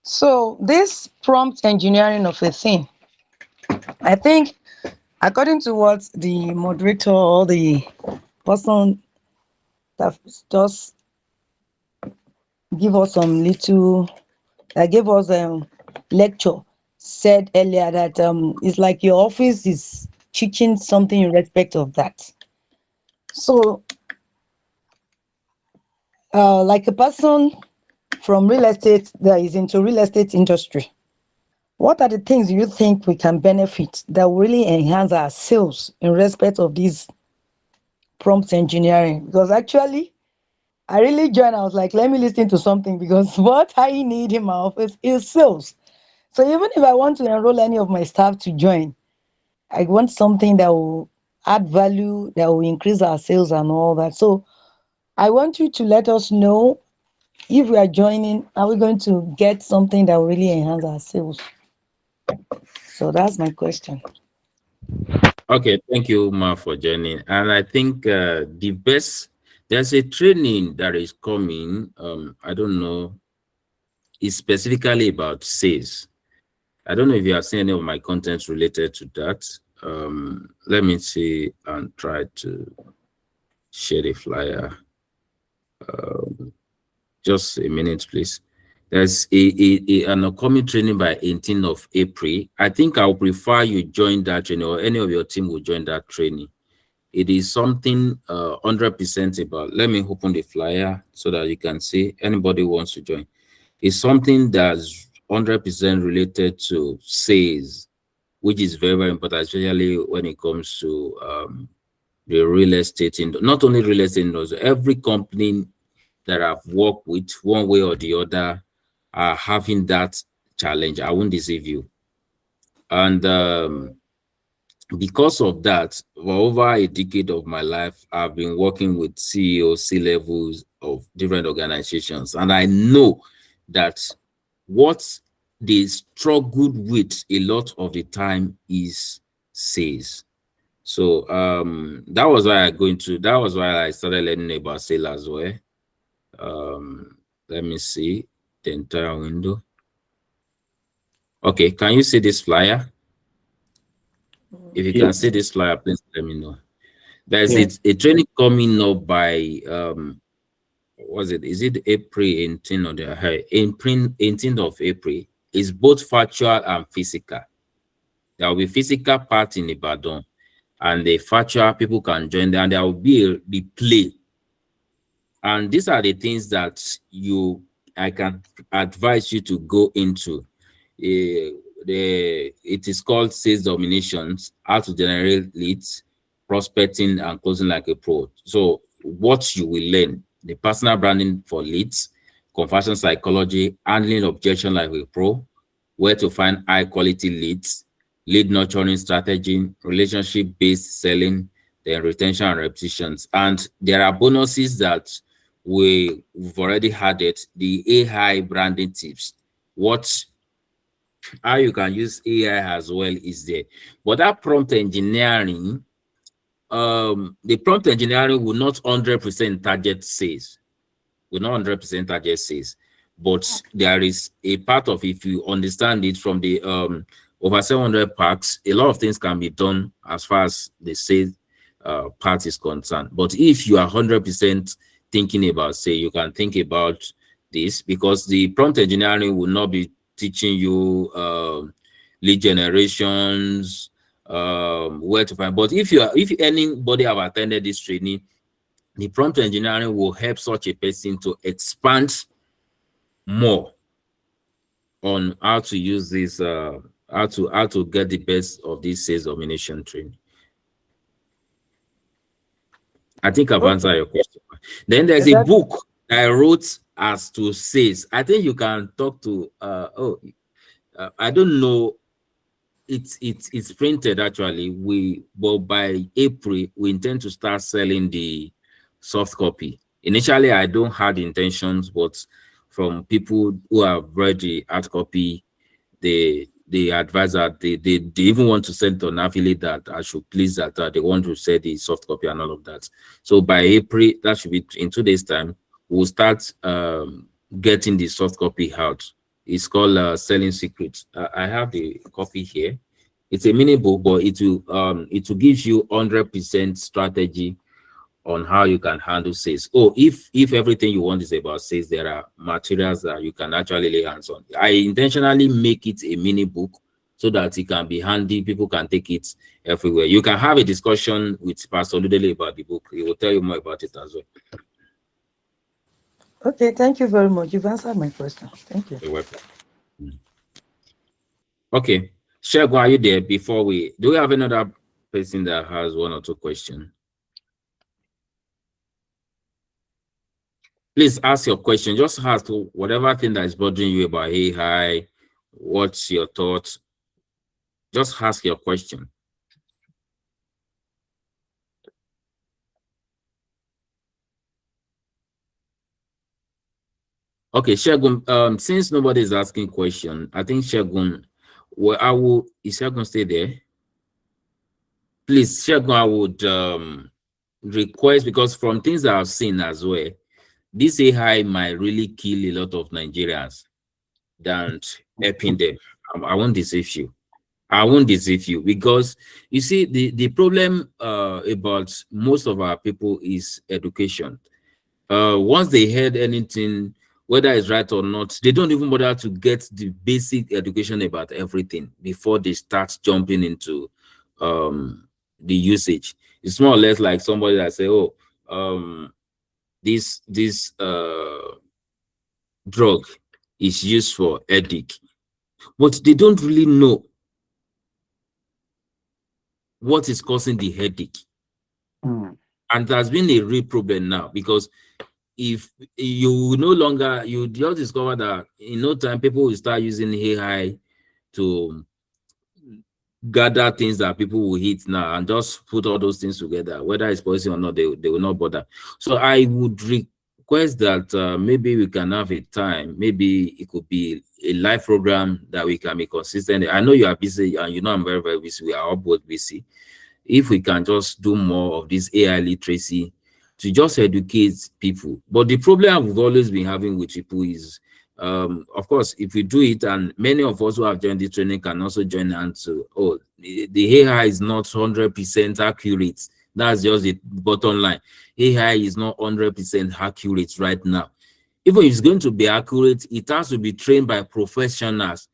So this prompt engineering of a thing, I think, according to what the moderator or the person that just give us some little, gave us a lecture, said earlier that it's like your office is teaching something in respect of that. So, like a person from real estate that is into real estate industry, what are the things you think we can benefit that will really enhance our sales in respect of this prompt engineering? Because actually, I really joined. I was like, let me listen to something, because what I need in my office is sales. So even if I want to enroll any of my staff to join, I want something that will add value, that will increase our sales and all that. So I want you to let us know if we are joining, are we going to get something that will really enhance our sales? So that's my question. Okay, thank you, Ma, for joining. And I think there's a training that is coming. I don't know, it's specifically about sales. I don't know if you have seen any of my contents related to that. Let me see and try to share the flyer. Just a minute, please. There's an upcoming training by 18th of April. I think I would prefer you join that training, or any of your team will join that training. It is something 100% about. Let me open the flyer so that you can see anybody who wants to join. It's something that's 100% related to sales, which is very, very important, especially when it comes to the real estate industry. Not only real estate industry, every company that I've worked with, one way or the other, are having that challenge. I won't deceive you. And because of that, for over a decade of my life, I've been working with CEOs, C-levels of different organizations. And I know that what they struggled with a lot of the time is sales. So that was why I started learning about sales as well. Let me see the entire window. Okay, can you see this flyer? If you can see this flyer, please let me know. There's Yeah. a training coming up by was it? Is it April 18 or the April 18th of April? It's both virtual and physical. There will be physical part in Ibadan, and the virtual people can join there, and there will be the play. And these are the things that I can advise you to go into. It is called sales dominations, how to generate leads, prospecting, and closing like a pro. So what you will learn: the personal branding for leads, conversion psychology, handling objection like a pro, where to find high quality leads, lead nurturing strategy, relationship-based selling, then retention and repetitions. And there are bonuses that we've already had it, the AI branding tips. How you can use AI as well is there. But that prompt engineering, the prompt engineering will not 100% target sales. Will not 100% target sales. But there is a part of, if you understand it from the over 700 packs, a lot of things can be done as far as the sales part is concerned. But if you are 100% thinking about, say, you can think about this, because the prompt engineering will not be teaching you lead generations, where to find. But if anybody have attended this training, the prompt engineering will help such a person to expand more on how to use this, how to get the best of this sales domination training. I think I've answered your question. Then there's a book I wrote as to sales. I think you can talk to I don't know. It's printed actually. But by April we intend to start selling the soft copy. Initially, I don't have intentions, but from people who have read the hard copy, they advise that they even want to send to an affiliate that I should please that they want to sell the soft copy and all of that. So by April, that should be in 2 days' time, we'll start getting the soft copy out. It's called Selling Secrets. I have the copy here. It's a mini book, but it will give you 100% strategy on how you can handle sales. If everything you want is about sales, there are materials that you can actually lay hands on. I intentionally make it a mini book so that it can be handy. People can take it everywhere. You can have a discussion with Pastor Ludele about the book. He will tell you more about it as well. Okay, thank you very much. You've answered my question. Thank you. You're welcome. Okay, Shegun, are you there? Do we have another person that has 1 or 2 questions? Please ask your question. Just ask whatever thing that is bothering you about AI. What's your thoughts? Just ask your question. Okay, Shegun, since nobody is asking question, I think Shegun, is Shegun stay there? Please, Shegun, I would request, because from things that I've seen as well, this AI might really kill a lot of Nigerians than helping them. I won't deceive you. I won't deceive you, because you see, the problem about most of our people is education. Once they heard anything, whether it's right or not, they don't even bother to get the basic education about everything before they start jumping into the usage. It's more or less like somebody that say, this drug is used for headache, but they don't really know what is causing the headache. And there's been a real problem now, because if you no longer, you just discover that in no time people will start using AI to gather things that people will eat now and just put all those things together, whether it's poison or not, they will not bother. So I would request that maybe we can have a time, maybe it could be a live program that we can be consistent. I know you are busy, and you know I'm very, very busy. We are all both busy. If we can just do more of this AI literacy to just educate people. But the problem we've always been having with people is, of course, if we do it, and many of us who have joined the training can also join and to, the AI is not 100% accurate. That's just the bottom line. AI is not 100% accurate right now. Even if it's going to be accurate, it has to be trained by professionals,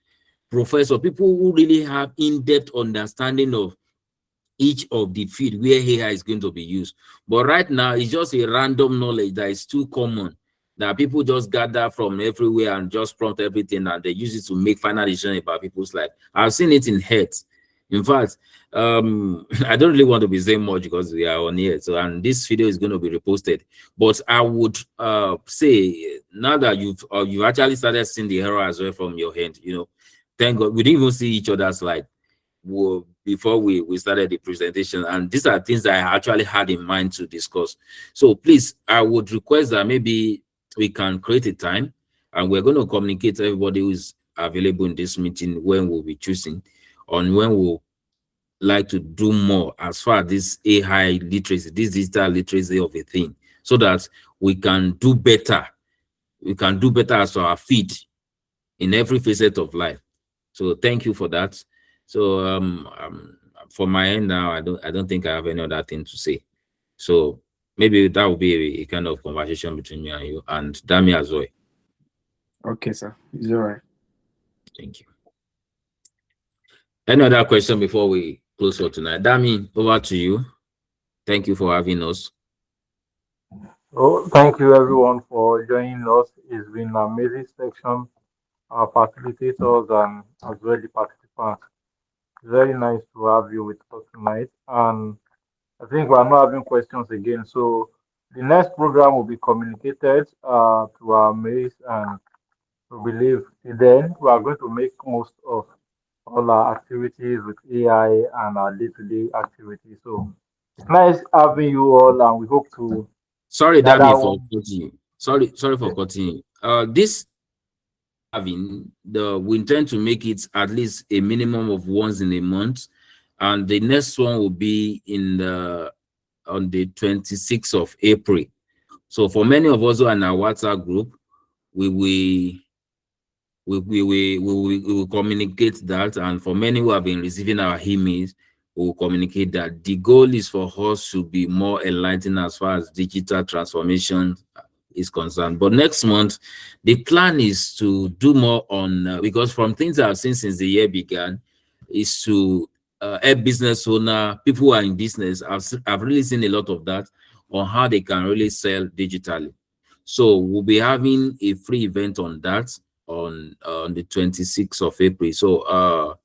people who really have in-depth understanding of each of the field where AI is going to be used. But right now, it's just a random knowledge that is too common, that people just gather from everywhere and just prompt everything, and they use it to make final decisions about people's life. I've seen it in heads. In fact, I don't really want to be saying much because we are on here. So, and this video is going to be reposted. But I would say, now that you've actually started seeing the error as well from your hand, you know, thank God we didn't even see each other's slide before we started the presentation, and these are things that I actually had in mind to discuss. So please, I would request that maybe we can create a time, and we're going to communicate to everybody who is available in this meeting when we'll be choosing on when we'll like to do more as far as this AI literacy, this digital literacy of a thing, so that we can do better. We can do better as our feed in every facet of life. So thank you for that. So for my end now, I don't think I have any other thing to say. So maybe that will be a kind of conversation between me and you, and Dami as well. Okay, sir. It's all right. Thank you. Any other question before we close for tonight? Dami, over to you. Thank you for having us. Oh, thank you everyone for joining us. It's been an amazing section. Our facilitators and as well the participants. Very nice to have you with us tonight. And I think we are not having questions again. So the next program will be communicated to our mates, and we believe then we are going to make most of all our activities with AI and our day-to-day activities. So it's nice having you all, and we hope to. Sorry, Dami, for cutting you. Sorry for cutting you. This we intend to make it at least a minimum of once in a month, and the next one will be on the 26th of April. So for many of us who are in our WhatsApp group, we will communicate that, and for many who have been receiving our emails, we will communicate that. The goal is for us to be more enlightened as far as digital transformation is concerned. But next month, the plan is to do more on, because from things I've seen since the year began, is to help business owner, people who are in business. I've really seen a lot of that on how they can really sell digitally. So we'll be having a free event on that on the 26th of April. So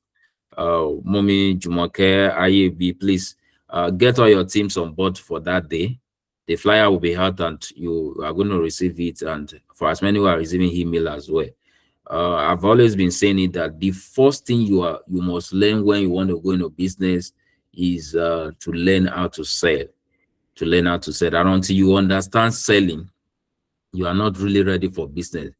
Mommy Jumoke, IAB, please get all your teams on board for that day. The flyer will be out and you are going to receive it, and for as many who are receiving email as well. I've always been saying it that the first thing you must learn when you want to go into business is to learn how to sell. To learn how to sell. And until you understand selling, you are not really ready for business.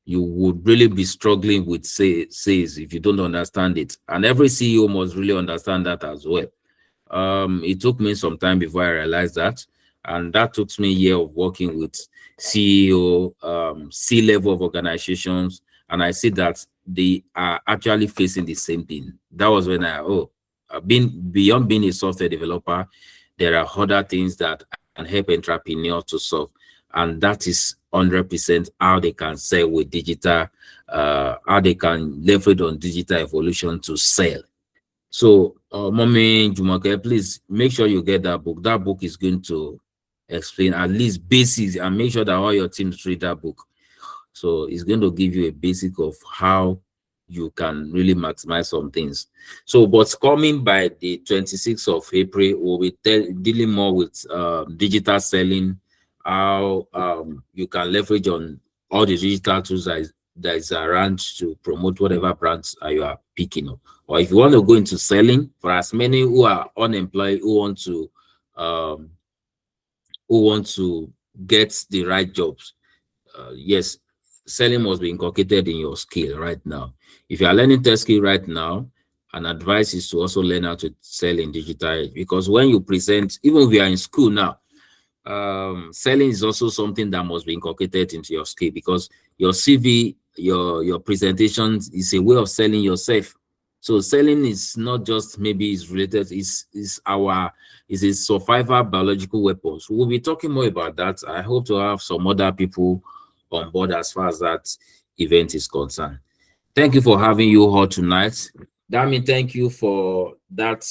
You would really be struggling with sales if you don't understand it. And every CEO must really understand that as well. It took me some time before I realized that. And that took me a year of working with CEO, C-level of organizations. And I see that they are actually facing the same thing. That was when beyond being a software developer, there are other things that can help entrepreneurs to solve. And that is 100% how they can sell with digital, how they can leverage on digital evolution to sell. So, Mommy Jumoke, please make sure you get that book. That book is going to explain at least basics, and make sure that all your teams read that book. So it's going to give you a basic of how you can really maximize some things. So, but coming by the 26th of April, we'll be dealing more with digital selling, how you can leverage on all the digital tools that is around to promote whatever brands you are picking up. Or if you want to go into selling, for as many who are unemployed, who want to get the right jobs, yes, selling must be inculcated in your skill right now. If you are learning tech skill right now, an advice is to also learn how to sell in digital age, because when you present, even if you are in school now, selling is also something that must be inculcated into your skill, because your CV, your presentations is a way of selling yourself. So selling is not just maybe it's related, is a survival biological weapons. We'll be talking more about that. I hope to have some other people on board as far as that event is concerned. Thank you for having you all tonight. Dami, thank you for that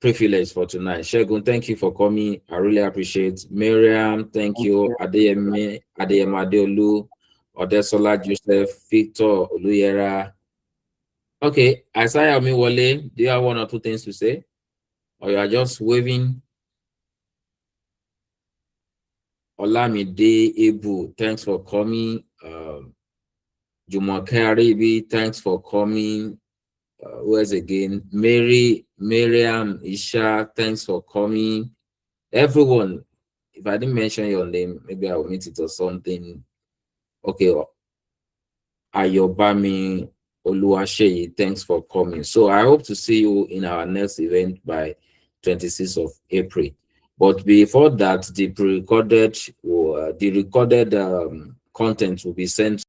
privilege for tonight. Shegun, thank you for coming. I really appreciate. Miriam, thank you. Adeyemi Adeolu, Odesola Joseph, Victor Oluyera. Okay, Isaiah Omiwole, do you have one or two things to say? Or you are just waving? Olamide Ebu, thanks for coming. Jumoke Aribi, thanks for coming. Where's again? Miriam Isha, thanks for coming. Everyone, if I didn't mention your name, maybe I'll meet it or something. Okay. Ayobami Oluwaseyi, thanks for coming. So I hope to see you in our next event by 26th of April. But before that, the recorded content will be sent